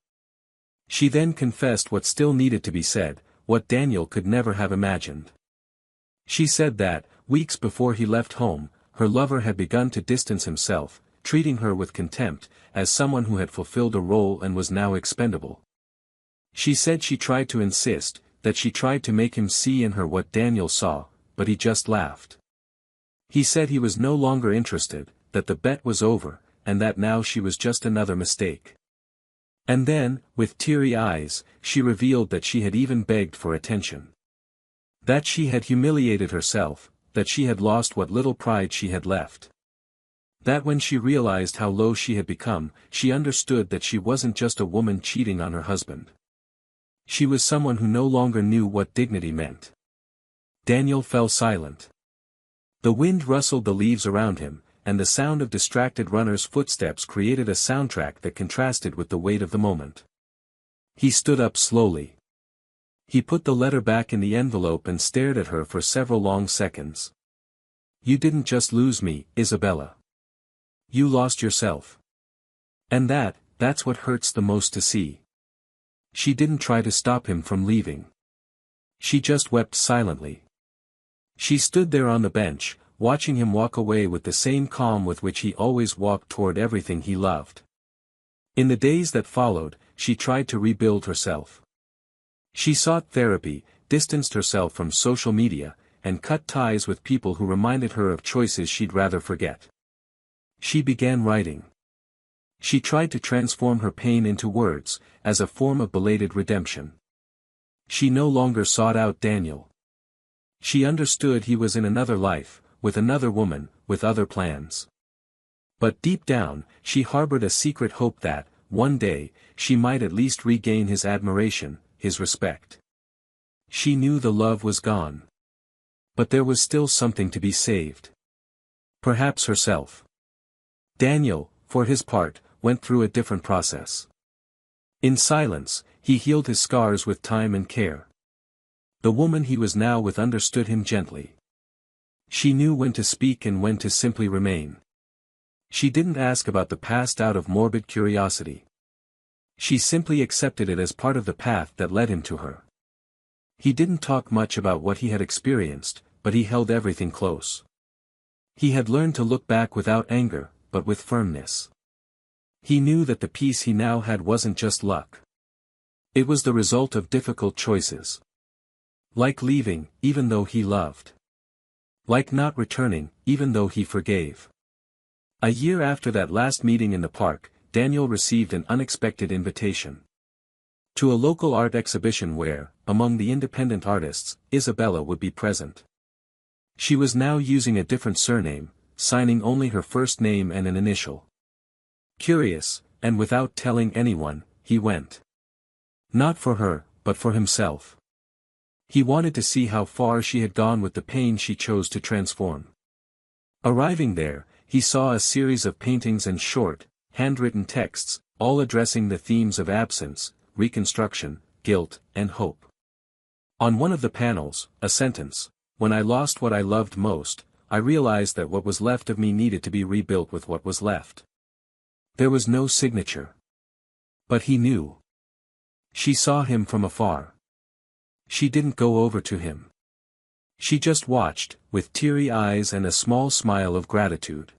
She then confessed what still needed to be said, what Daniel could never have imagined. She said that, weeks before he left home, her lover had begun to distance himself, treating her with contempt, as someone who had fulfilled a role and was now expendable. She said she tried to insist, that she tried to make him see in her what Daniel saw, but he just laughed. He said he was no longer interested, that the bet was over, and that now she was just another mistake. And then, with teary eyes, she revealed that she had even begged for attention. That she had humiliated herself, that she had lost what little pride she had left. That when she realized how low she had become, she understood that she wasn't just a woman cheating on her husband. She was someone who no longer knew what dignity meant. Daniel fell silent. The wind rustled the leaves around him, and the sound of distracted runners' footsteps created a soundtrack that contrasted with the weight of the moment. He stood up slowly. He put the letter back in the envelope and stared at her for several long seconds. You didn't just lose me, Isabella. You lost yourself. And that's what hurts the most to see. She didn't try to stop him from leaving. She just wept silently. She stood there on the bench, watching him walk away with the same calm with which he always walked toward everything he loved. In the days that followed, she tried to rebuild herself. She sought therapy, distanced herself from social media, and cut ties with people who reminded her of choices she'd rather forget. She began writing. She tried to transform her pain into words, as a form of belated redemption. She no longer sought out Daniel. She understood he was in another life, with another woman, with other plans. But deep down, she harbored a secret hope that, one day, she might at least regain his admiration, his respect. She knew the love was gone. But there was still something to be saved. Perhaps herself. Daniel, for his part, went through a different process. In silence, he healed his scars with time and care. The woman he was now with understood him gently. She knew when to speak and when to simply remain. She didn't ask about the past out of morbid curiosity. She simply accepted it as part of the path that led him to her. He didn't talk much about what he had experienced, but he held everything close. He had learned to look back without anger, but with firmness. He knew that the peace he now had wasn't just luck. It was the result of difficult choices. Like leaving, even though he loved. Like not returning, even though he forgave. A year after that last meeting in the park, Daniel received an unexpected invitation. To a local art exhibition where, among the independent artists, Isabella would be present. She was now using a different surname, signing only her first name and an initial. Curious, and without telling anyone, he went. Not for her, but for himself. He wanted to see how far she had gone with the pain she chose to transform. Arriving there, he saw a series of paintings and short, handwritten texts, all addressing the themes of absence, reconstruction, guilt, and hope. On one of the panels, a sentence, "When I lost what I loved most, I realized that what was left of me needed to be rebuilt with what was left." There was no signature. But he knew. She saw him from afar. She didn't go over to him. She just watched, with teary eyes and a small smile of gratitude.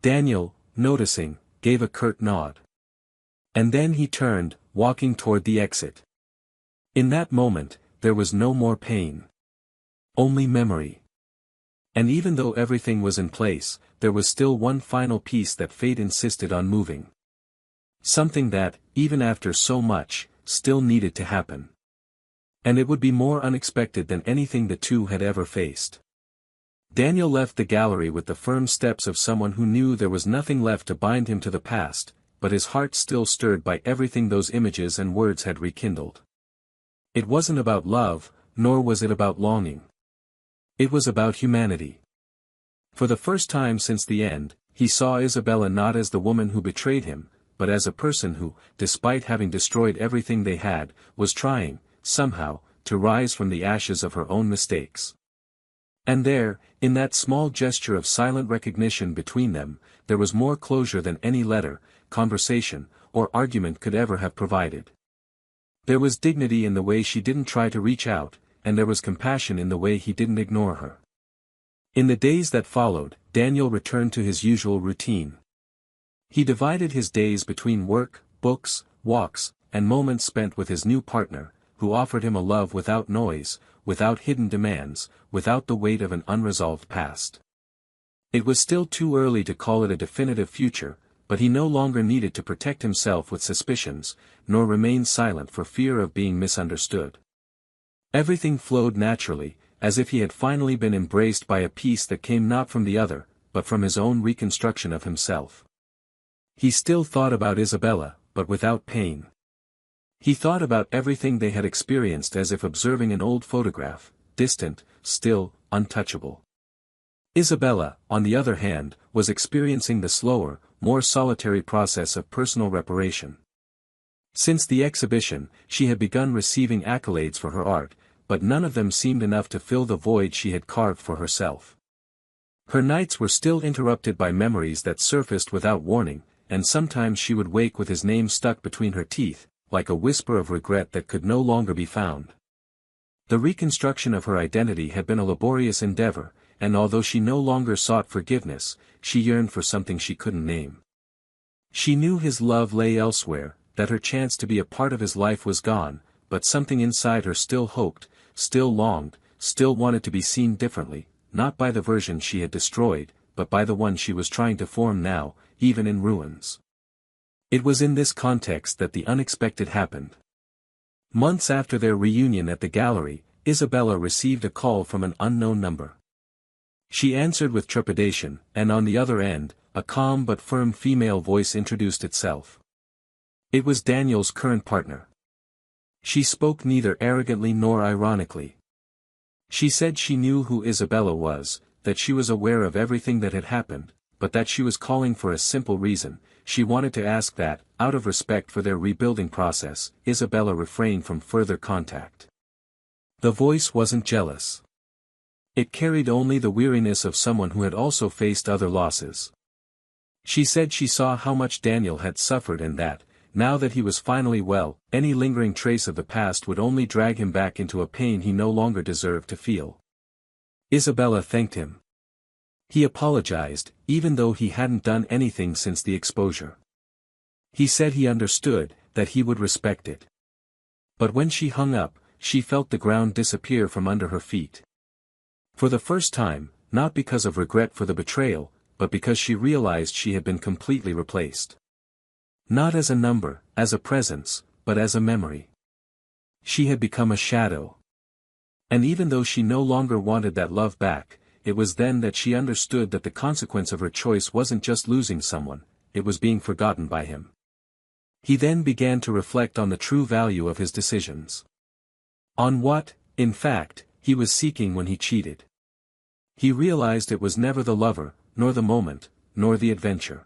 Daniel, noticing, gave a curt nod. And then he turned, walking toward the exit. In that moment, there was no more pain. Only memory. And even though everything was in place, there was still one final piece that fate insisted on moving. Something that, even after so much, still needed to happen. And it would be more unexpected than anything the two had ever faced. Daniel left the gallery with the firm steps of someone who knew there was nothing left to bind him to the past, but his heart still stirred by everything those images and words had rekindled. It wasn't about love, nor was it about longing. It was about humanity. For the first time since the end, he saw Isabella not as the woman who betrayed him, but as a person who, despite having destroyed everything they had, was trying, somehow, to rise from the ashes of her own mistakes. And there, in that small gesture of silent recognition between them, there was more closure than any letter, conversation, or argument could ever have provided. There was dignity in the way she didn't try to reach out, and there was compassion in the way he didn't ignore her. In the days that followed, Daniel returned to his usual routine. He divided his days between work, books, walks, and moments spent with his new partner, who offered him a love without noise, without hidden demands, without the weight of an unresolved past. It was still too early to call it a definitive future, but he no longer needed to protect himself with suspicions, nor remain silent for fear of being misunderstood. Everything flowed naturally, as if he had finally been embraced by a peace that came not from the other, but from his own reconstruction of himself. He still thought about Isabella, but without pain. He thought about everything they had experienced as if observing an old photograph, distant, still, untouchable. Isabella, on the other hand, was experiencing the slower, more solitary process of personal reparation. Since the exhibition, she had begun receiving accolades for her art, but none of them seemed enough to fill the void she had carved for herself. Her nights were still interrupted by memories that surfaced without warning, and sometimes she would wake with his name stuck between her teeth, like a whisper of regret that could no longer be found. The reconstruction of her identity had been a laborious endeavor, and although she no longer sought forgiveness, she yearned for something she couldn't name. She knew his love lay elsewhere, that her chance to be a part of his life was gone, but something inside her still hoped, still longed, still wanted to be seen differently, not by the version she had destroyed, but by the one she was trying to form now, even in ruins. It was in this context that the unexpected happened. Months after their reunion at the gallery, Isabella received a call from an unknown number. She answered with trepidation, and on the other end, a calm but firm female voice introduced itself. It was Daniel's current partner. She spoke neither arrogantly nor ironically. She said she knew who Isabella was, that she was aware of everything that had happened, but that she was calling for a simple reason. She wanted to ask that, out of respect for their rebuilding process, Isabella refrain from further contact. The voice wasn't jealous. It carried only the weariness of someone who had also faced other losses. She said she saw how much Daniel had suffered and that, now that he was finally well, any lingering trace of the past would only drag him back into a pain he no longer deserved to feel. Isabella thanked him. He apologized, even though he hadn't done anything since the exposure. He said he understood, that he would respect it. But when she hung up, she felt the ground disappear from under her feet. For the first time, not because of regret for the betrayal, but because she realized she had been completely replaced. Not as a number, as a presence, but as a memory. She had become a shadow. And even though she no longer wanted that love back, it was then that she understood that the consequence of her choice wasn't just losing someone, it was being forgotten by him. He then began to reflect on the true value of his decisions. On what, in fact, he was seeking when he cheated. He realized it was never the lover, nor the moment, nor the adventure.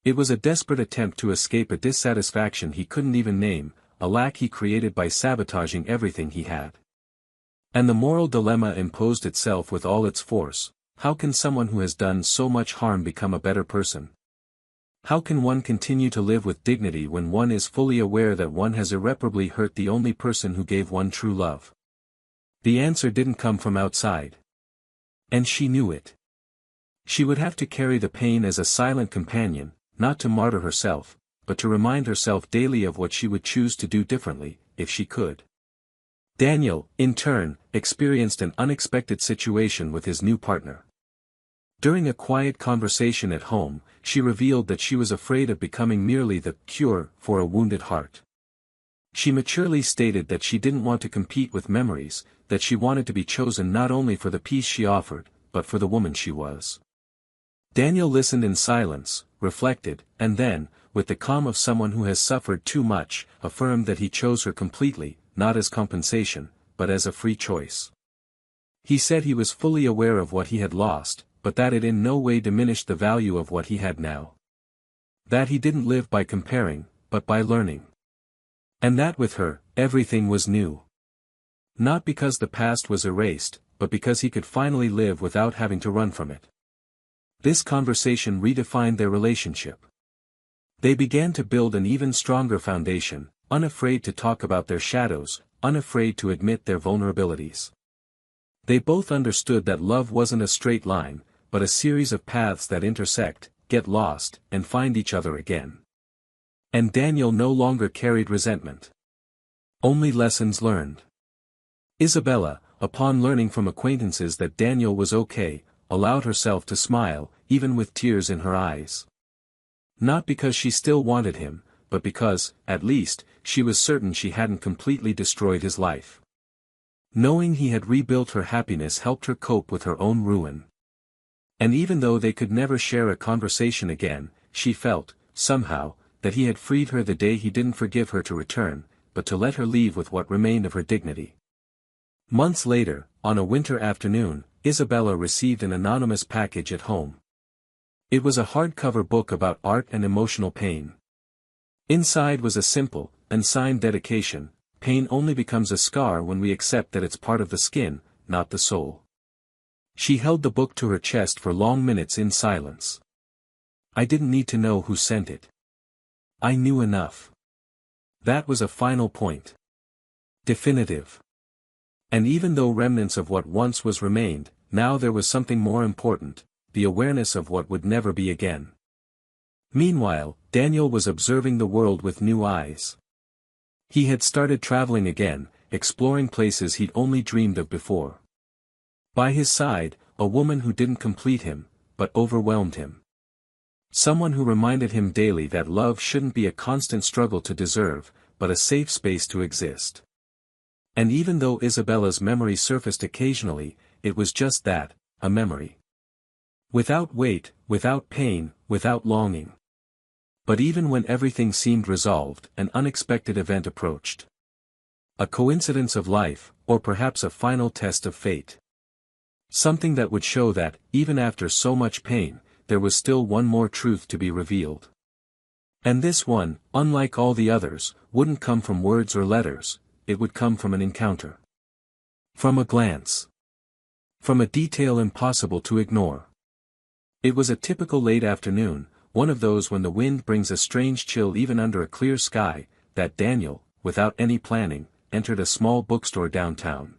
It was a desperate attempt to escape a dissatisfaction he couldn't even name, a lack he created by sabotaging everything he had. And the moral dilemma imposed itself with all its force: how can someone who has done so much harm become a better person? How can one continue to live with dignity when one is fully aware that one has irreparably hurt the only person who gave one true love? The answer didn't come from outside. And she knew it. She would have to carry the pain as a silent companion, not to martyr herself, but to remind herself daily of what she would choose to do differently, if she could. Daniel, in turn, experienced an unexpected situation with his new partner. During a quiet conversation at home, she revealed that she was afraid of becoming merely the cure for a wounded heart. She maturely stated that she didn't want to compete with memories, that she wanted to be chosen not only for the peace she offered, but for the woman she was. Daniel listened in silence, reflected, and then, with the calm of someone who has suffered too much, affirmed that he chose her completely, not as compensation, but as a free choice. He said he was fully aware of what he had lost, but that it in no way diminished the value of what he had now. That he didn't live by comparing, but by learning. And that with her, everything was new. Not because the past was erased, but because he could finally live without having to run from it. This conversation redefined their relationship. They began to build an even stronger foundation, unafraid to talk about their shadows, unafraid to admit their vulnerabilities. They both understood that love wasn't a straight line, but a series of paths that intersect, get lost, and find each other again. And Daniel no longer carried resentment. Only lessons learned. Isabella, upon learning from acquaintances that Daniel was okay, allowed herself to smile, even with tears in her eyes. Not because she still wanted him, but because, at least, she was certain she hadn't completely destroyed his life. Knowing he had rebuilt her happiness helped her cope with her own ruin. And even though they could never share a conversation again, she felt, somehow, that he had freed her the day he didn't forgive her to return, but to let her leave with what remained of her dignity. Months later, on a winter afternoon, Isabella received an anonymous package at home. It was a hardcover book about art and emotional pain. Inside was a simple, unsigned dedication: pain only becomes a scar when we accept that it's part of the skin, not the soul. She held the book to her chest for long minutes in silence. I didn't need to know who sent it. I knew enough. That was a final point. Definitive. And even though remnants of what once was remained, now there was something more important: the awareness of what would never be again. Meanwhile, Daniel was observing the world with new eyes. He had started traveling again, exploring places he'd only dreamed of before. By his side, a woman who didn't complete him, but overwhelmed him. Someone who reminded him daily that love shouldn't be a constant struggle to deserve, but a safe space to exist. And even though Isabella's memory surfaced occasionally, it was just that, a memory. Without weight, without pain, without longing. But even when everything seemed resolved, an unexpected event approached. A coincidence of life, or perhaps a final test of fate. Something that would show that, even after so much pain, there was still one more truth to be revealed. And this one, unlike all the others, wouldn't come from words or letters, it would come from an encounter. From a glance. From a detail impossible to ignore. It was a typical late afternoon, one of those when the wind brings a strange chill even under a clear sky, that Daniel, without any planning, entered a small bookstore downtown.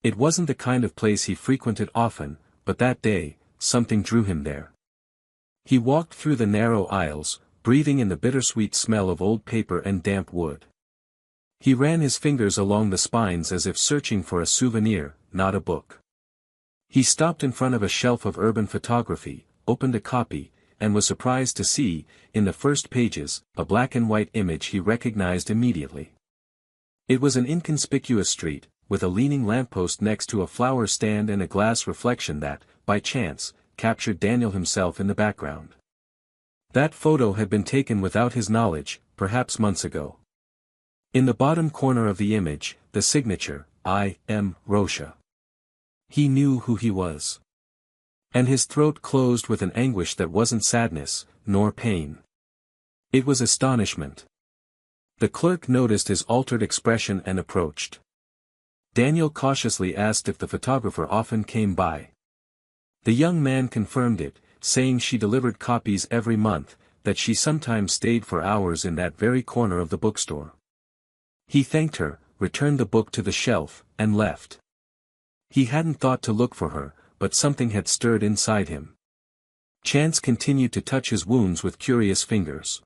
It wasn't the kind of place he frequented often, but that day, something drew him there. He walked through the narrow aisles, breathing in the bittersweet smell of old paper and damp wood. He ran his fingers along the spines as if searching for a souvenir, not a book. He stopped in front of a shelf of urban photography, opened a copy, and was surprised to see, in the first pages, a black and white image he recognized immediately. It was an inconspicuous street, with a leaning lamppost next to a flower stand and a glass reflection that, by chance, captured Daniel himself in the background. That photo had been taken without his knowledge, perhaps months ago. In the bottom corner of the image, the signature, I am Rosha. He knew who he was. And his throat closed with an anguish that wasn't sadness, nor pain. It was astonishment. The clerk noticed his altered expression and approached. Daniel cautiously asked if the photographer often came by. The young man confirmed it, saying she delivered copies every month, that she sometimes stayed for hours in that very corner of the bookstore. He thanked her, returned the book to the shelf, and left. He hadn't thought to look for her, but something had stirred inside him. Chance continued to touch his wounds with curious fingers.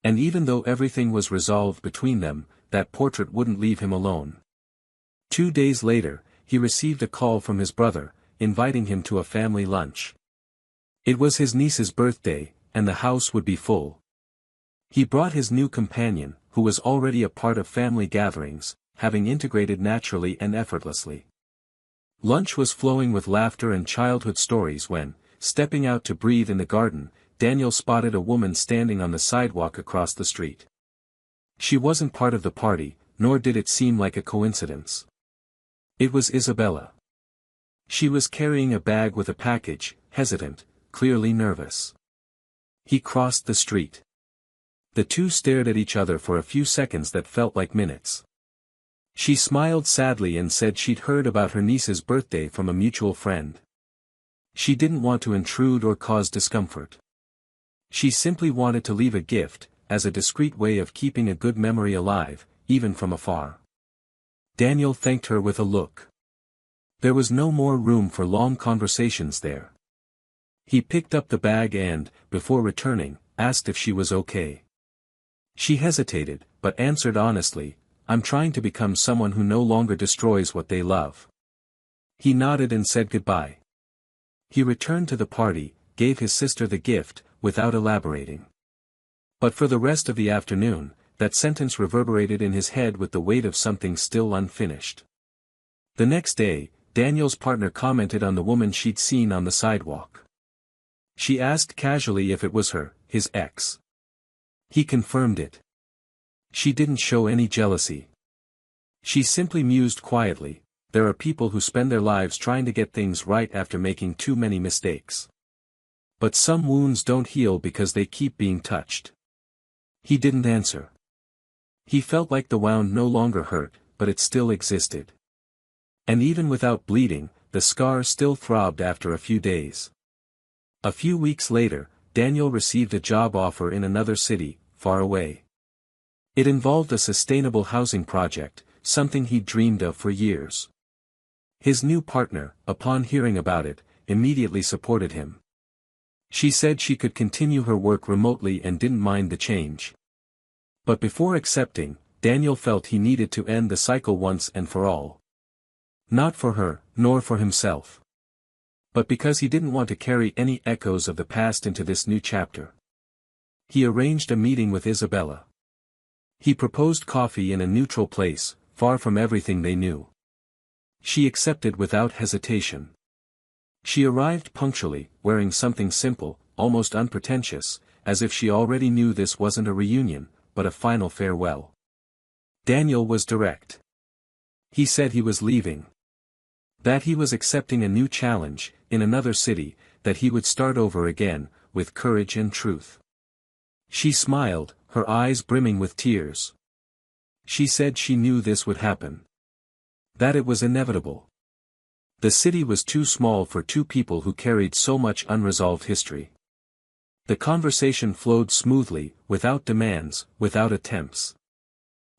And even though everything was resolved between them, that portrait wouldn't leave him alone. 2 days later, he received a call from his brother, inviting him to a family lunch. It was his niece's birthday, and the house would be full. He brought his new companion, who was already a part of family gatherings, having integrated naturally and effortlessly. Lunch was flowing with laughter and childhood stories when, stepping out to breathe in the garden, Daniel spotted a woman standing on the sidewalk across the street. She wasn't part of the party, nor did it seem like a coincidence. It was Isabella. She was carrying a bag with a package, hesitant, clearly nervous. He crossed the street. The two stared at each other for a few seconds that felt like minutes. She smiled sadly and said she'd heard about her niece's birthday from a mutual friend. She didn't want to intrude or cause discomfort. She simply wanted to leave a gift, as a discreet way of keeping a good memory alive, even from afar. Daniel thanked her with a look. There was no more room for long conversations there. He picked up the bag and, before returning, asked if she was okay. She hesitated, but answered honestly, "I'm trying to become someone who no longer destroys what they love." He nodded and said goodbye. He returned to the party, gave his sister the gift, without elaborating. But for the rest of the afternoon, that sentence reverberated in his head with the weight of something still unfinished. The next day, Daniel's partner commented on the woman she'd seen on the sidewalk. She asked casually if it was her, his ex. He confirmed it. She didn't show any jealousy. She simply mused quietly, "There are people who spend their lives trying to get things right after making too many mistakes. But some wounds don't heal because they keep being touched." He didn't answer. He felt like the wound no longer hurt, but it still existed. And even without bleeding, the scar still throbbed after a few days. A few weeks later, Daniel received a job offer in another city, far away. It involved a sustainable housing project, something he'd dreamed of for years. His new partner, upon hearing about it, immediately supported him. She said she could continue her work remotely and didn't mind the change. But before accepting, Daniel felt he needed to end the cycle once and for all. Not for her, nor for himself. But because he didn't want to carry any echoes of the past into this new chapter. He arranged a meeting with Isabella. He proposed coffee in a neutral place, far from everything they knew. She accepted without hesitation. She arrived punctually, wearing something simple, almost unpretentious, as if she already knew this wasn't a reunion, but a final farewell. Daniel was direct. He said he was leaving. That he was accepting a new challenge, in another city, that he would start over again, with courage and truth. She smiled, her eyes brimming with tears. She said she knew this would happen. That it was inevitable. The city was too small for two people who carried so much unresolved history. The conversation flowed smoothly, without demands, without attempts.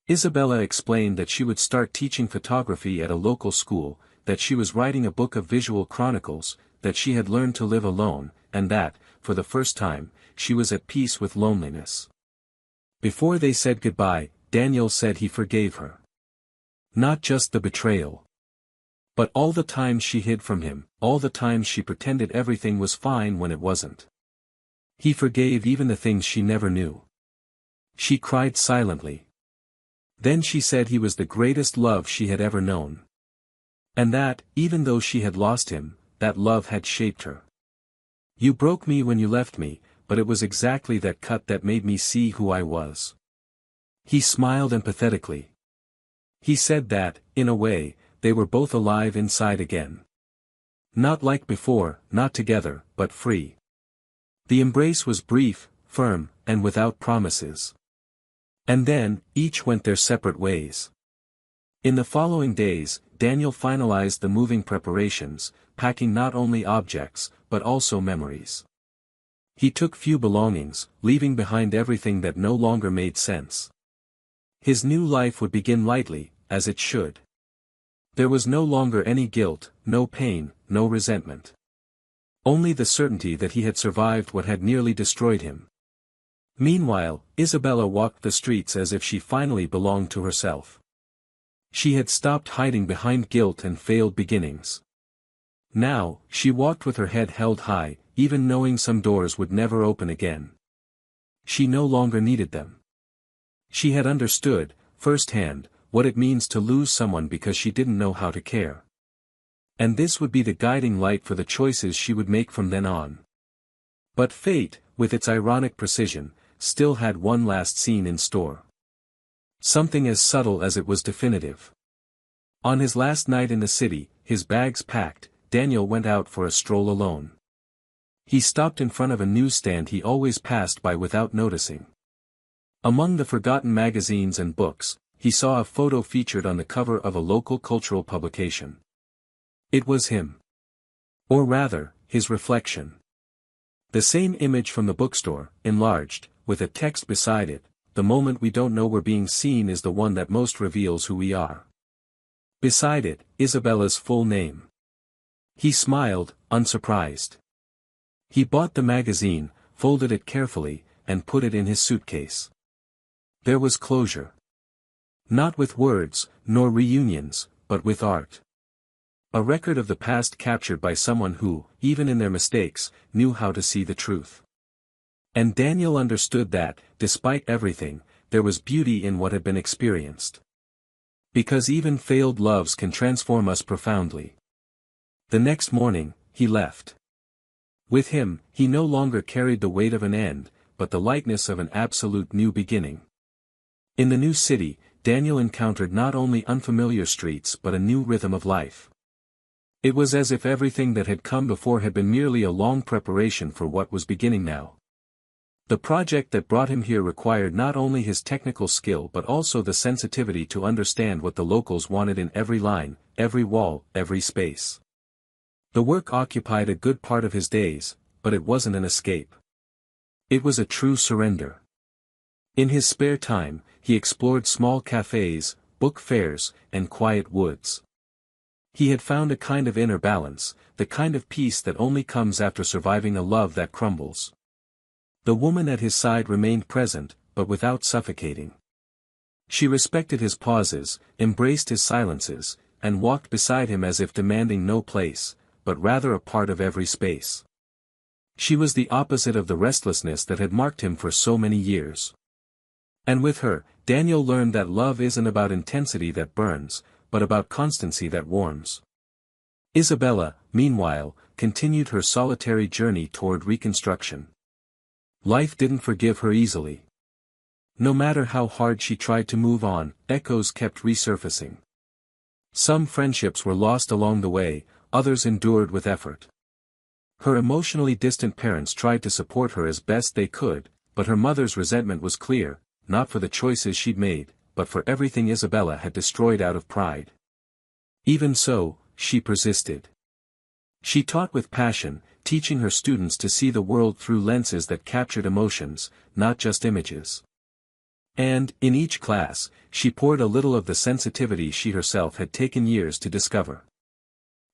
Isabella explained that she would start teaching photography at a local school, that she was writing a book of visual chronicles, that she had learned to live alone, and that, for the first time, she was at peace with loneliness. Before they said goodbye, Daniel said he forgave her. Not just the betrayal, but all the times she hid from him, all the times she pretended everything was fine when it wasn't. He forgave even the things she never knew. She cried silently. Then she said he was the greatest love she had ever known. And that, even though she had lost him, that love had shaped her. You broke me when you left me, but it was exactly that cut that made me see who I was. He smiled empathetically. He said that, in a way, they were both alive inside again. Not like before, not together, but free. The embrace was brief, firm, and without promises. And then, each went their separate ways. In the following days, Daniel finalized the moving preparations, packing not only objects, but also memories. He took few belongings, leaving behind everything that no longer made sense. His new life would begin lightly, as it should. There was no longer any guilt, no pain, no resentment. Only the certainty that he had survived what had nearly destroyed him. Meanwhile, Isabella walked the streets as if she finally belonged to herself. She had stopped hiding behind guilt and failed beginnings. Now, she walked with her head held high, even knowing some doors would never open again. She no longer needed them. She had understood, firsthand, what it means to lose someone because she didn't know how to care. And this would be the guiding light for the choices she would make from then on. But fate, with its ironic precision, still had one last scene in store. Something as subtle as it was definitive. On his last night in the city, his bags packed, Daniel went out for a stroll alone. He stopped in front of a newsstand he always passed by without noticing. Among the forgotten magazines and books, he saw a photo featured on the cover of a local cultural publication. It was him. Or rather, his reflection. The same image from the bookstore, enlarged, with a text beside it, "The moment we don't know we're being seen is the one that most reveals who we are." Beside it, Isabella's full name. He smiled, unsurprised. He bought the magazine, folded it carefully, and put it in his suitcase. There was closure. Not with words, nor reunions, but with art. A record of the past captured by someone who, even in their mistakes, knew how to see the truth. And Daniel understood that, despite everything, there was beauty in what had been experienced. Because even failed loves can transform us profoundly. The next morning, he left. With him, he no longer carried the weight of an end, but the lightness of an absolute new beginning. In the new city, Daniel encountered not only unfamiliar streets but a new rhythm of life. It was as if everything that had come before had been merely a long preparation for what was beginning now. The project that brought him here required not only his technical skill but also the sensitivity to understand what the locals wanted in every line, every wall, every space. The work occupied a good part of his days, but it wasn't an escape. It was a true surrender. In his spare time, he explored small cafes, book fairs, and quiet woods. He had found a kind of inner balance, the kind of peace that only comes after surviving a love that crumbles. The woman at his side remained present, but without suffocating. She respected his pauses, embraced his silences, and walked beside him as if demanding no place, but rather a part of every space. She was the opposite of the restlessness that had marked him for so many years. And with her, Daniel learned that love isn't about intensity that burns, but about constancy that warms. Isabella, meanwhile, continued her solitary journey toward reconstruction. Life didn't forgive her easily. No matter how hard she tried to move on, echoes kept resurfacing. Some friendships were lost along the way, others endured with effort. Her emotionally distant parents tried to support her as best they could, but her mother's resentment was clear, not for the choices she'd made, but for everything Isabella had destroyed out of pride. Even so, she persisted. She taught with passion, teaching her students to see the world through lenses that captured emotions, not just images. And, in each class, she poured a little of the sensitivity she herself had taken years to discover.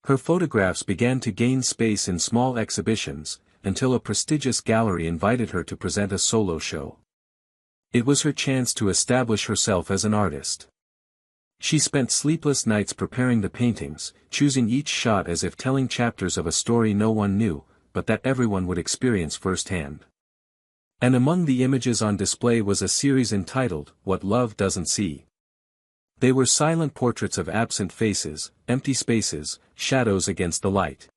Her photographs began to gain space in small exhibitions, until a prestigious gallery invited her to present a solo show. It was her chance to establish herself as an artist. She spent sleepless nights preparing the paintings, choosing each shot as if telling chapters of a story no one knew, but that everyone would experience firsthand. And among the images on display was a series entitled, What Love Doesn't See. They were silent portraits of absent faces, empty spaces, shadows against the light.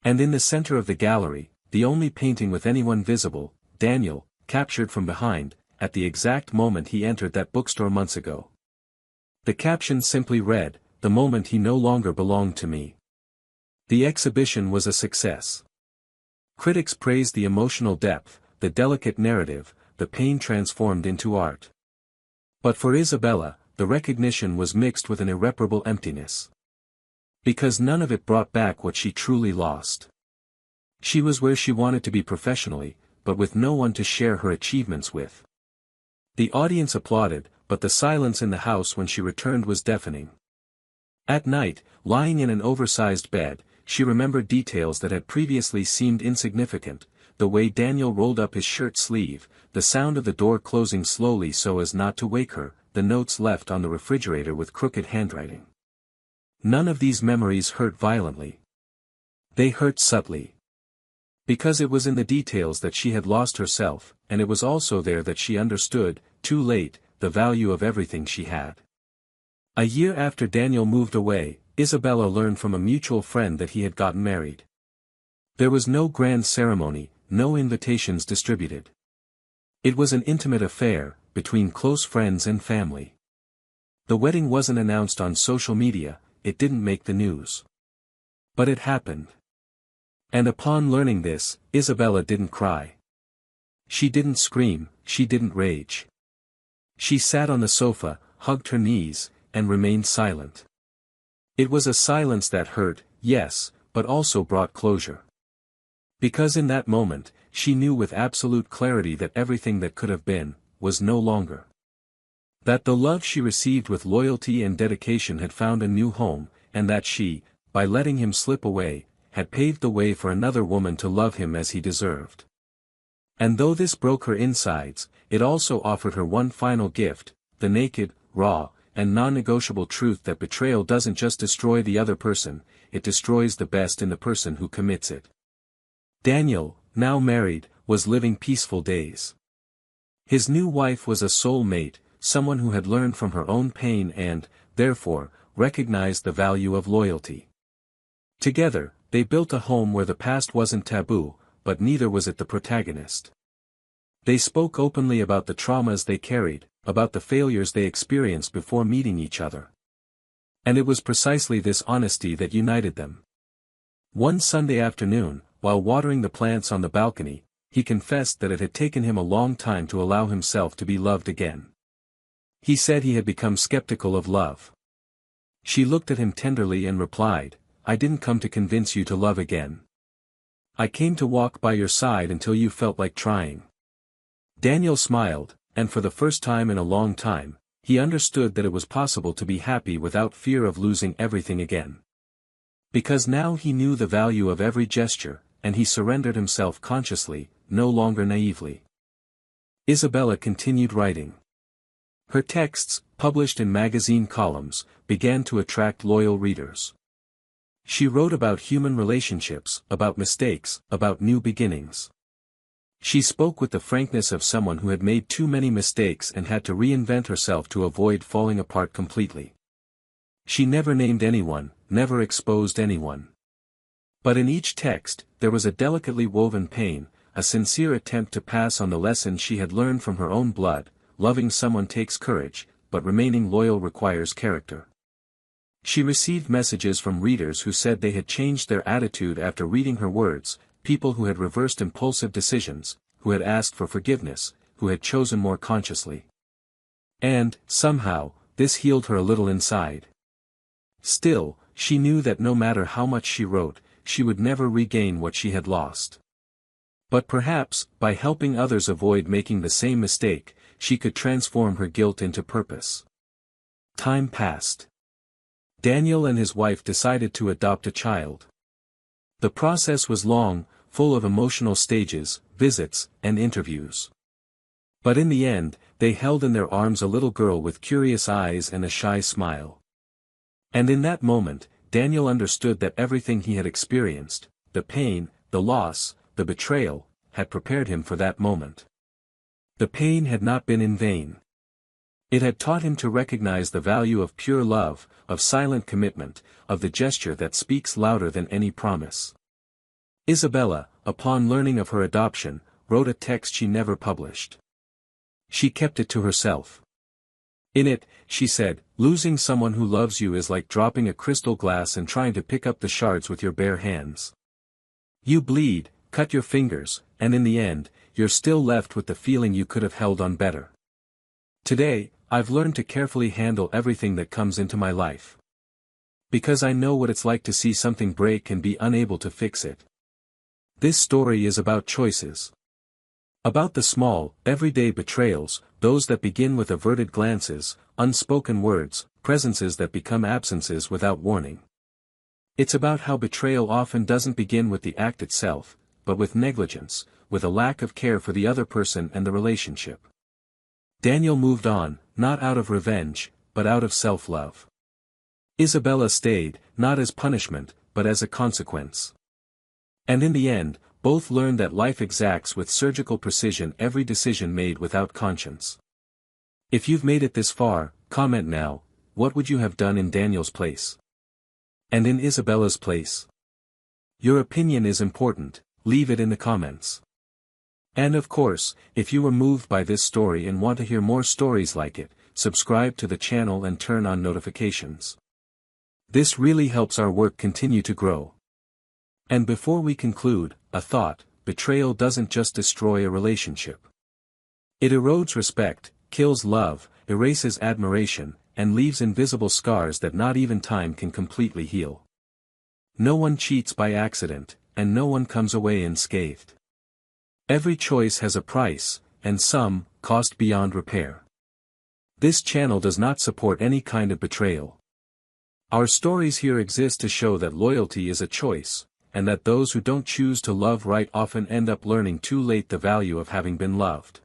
And in the center of the gallery, the only painting with anyone visible, Daniel, captured from behind, at the exact moment he entered that bookstore months ago. The caption simply read, "The moment he no longer belonged to me." The exhibition was a success. Critics praised the emotional depth, the delicate narrative, the pain transformed into art. But for Isabella, the recognition was mixed with an irreparable emptiness. Because none of it brought back what she truly lost. She was where she wanted to be professionally, but with no one to share her achievements with. The audience applauded, but the silence in the house when she returned was deafening. At night, lying in an oversized bed, she remembered details that had previously seemed insignificant, the way Daniel rolled up his shirt sleeve, the sound of the door closing slowly so as not to wake her, the notes left on the refrigerator with crooked handwriting. None of these memories hurt violently. They hurt subtly. Because it was in the details that she had lost herself, and it was also there that she understood, too late, the value of everything she had. A year after Daniel moved away, Isabella learned from a mutual friend that he had gotten married. There was no grand ceremony, no invitations distributed. It was an intimate affair, between close friends and family. The wedding wasn't announced on social media, it didn't make the news. But it happened. And upon learning this, Isabella didn't cry. She didn't scream, she didn't rage. She sat on the sofa, hugged her knees, and remained silent. It was a silence that hurt, yes, but also brought closure. Because in that moment, she knew with absolute clarity that everything that could have been, was no longer. That the love she received with loyalty and dedication had found a new home, and that she, by letting him slip away, had paved the way for another woman to love him as he deserved. And though this broke her insides, it also offered her one final gift, the naked, raw, and non-negotiable truth that betrayal doesn't just destroy the other person, it destroys the best in the person who commits it. Daniel, now married, was living peaceful days. His new wife was a soul mate, someone who had learned from her own pain and, therefore, recognized the value of loyalty. Together, they built a home where the past wasn't taboo, but neither was it the protagonist. They spoke openly about the traumas they carried, about the failures they experienced before meeting each other. And it was precisely this honesty that united them. One Sunday afternoon, while watering the plants on the balcony, he confessed that it had taken him a long time to allow himself to be loved again. He said he had become skeptical of love. She looked at him tenderly and replied, "I didn't come to convince you to love again. I came to walk by your side until you felt like trying." Daniel smiled, and for the first time in a long time, he understood that it was possible to be happy without fear of losing everything again. Because now he knew the value of every gesture, and he surrendered himself consciously, no longer naively. Isabella continued writing. Her texts, published in magazine columns, began to attract loyal readers. She wrote about human relationships, about mistakes, about new beginnings. She spoke with the frankness of someone who had made too many mistakes and had to reinvent herself to avoid falling apart completely. She never named anyone, never exposed anyone. But in each text, there was a delicately woven pain, a sincere attempt to pass on the lesson she had learned from her own blood. Loving someone takes courage, but remaining loyal requires character. She received messages from readers who said they had changed their attitude after reading her words, people who had reversed impulsive decisions, who had asked for forgiveness, who had chosen more consciously. And, somehow, this healed her a little inside. Still, she knew that no matter how much she wrote, she would never regain what she had lost. But perhaps, by helping others avoid making the same mistake, she could transform her guilt into purpose. Time passed. Daniel and his wife decided to adopt a child. The process was long, full of emotional stages, visits, and interviews. But in the end, they held in their arms a little girl with curious eyes and a shy smile. And in that moment, Daniel understood that everything he had experienced, the pain, the loss, the betrayal, had prepared him for that moment. The pain had not been in vain. It had taught him to recognize the value of pure love, of silent commitment, of the gesture that speaks louder than any promise. Isabella, upon learning of her adoption, wrote a text she never published. She kept it to herself. In it, she said, "Losing someone who loves you is like dropping a crystal glass and trying to pick up the shards with your bare hands. You bleed, cut your fingers, and in the end, you're still left with the feeling you could have held on better. Today, I've learned to carefully handle everything that comes into my life. Because I know what it's like to see something break and be unable to fix it." This story is about choices. About the small, everyday betrayals, those that begin with averted glances, unspoken words, presences that become absences without warning. It's about how betrayal often doesn't begin with the act itself, but with negligence, with a lack of care for the other person and the relationship. Daniel moved on, not out of revenge, but out of self-love. Isabella stayed, not as punishment, but as a consequence. And in the end, both learned that life exacts with surgical precision every decision made without conscience. If you've made it this far, comment now, what would you have done in Daniel's place? And in Isabella's place? Your opinion is important, leave it in the comments. And of course, if you were moved by this story and want to hear more stories like it, subscribe to the channel and turn on notifications. This really helps our work continue to grow. And before we conclude, a thought: betrayal doesn't just destroy a relationship. It erodes respect, kills love, erases admiration, and leaves invisible scars that not even time can completely heal. No one cheats by accident, and no one comes away unscathed. Every choice has a price, and some cost beyond repair. This channel does not support any kind of betrayal. Our stories here exist to show that loyalty is a choice, and that those who don't choose to love right often end up learning too late the value of having been loved.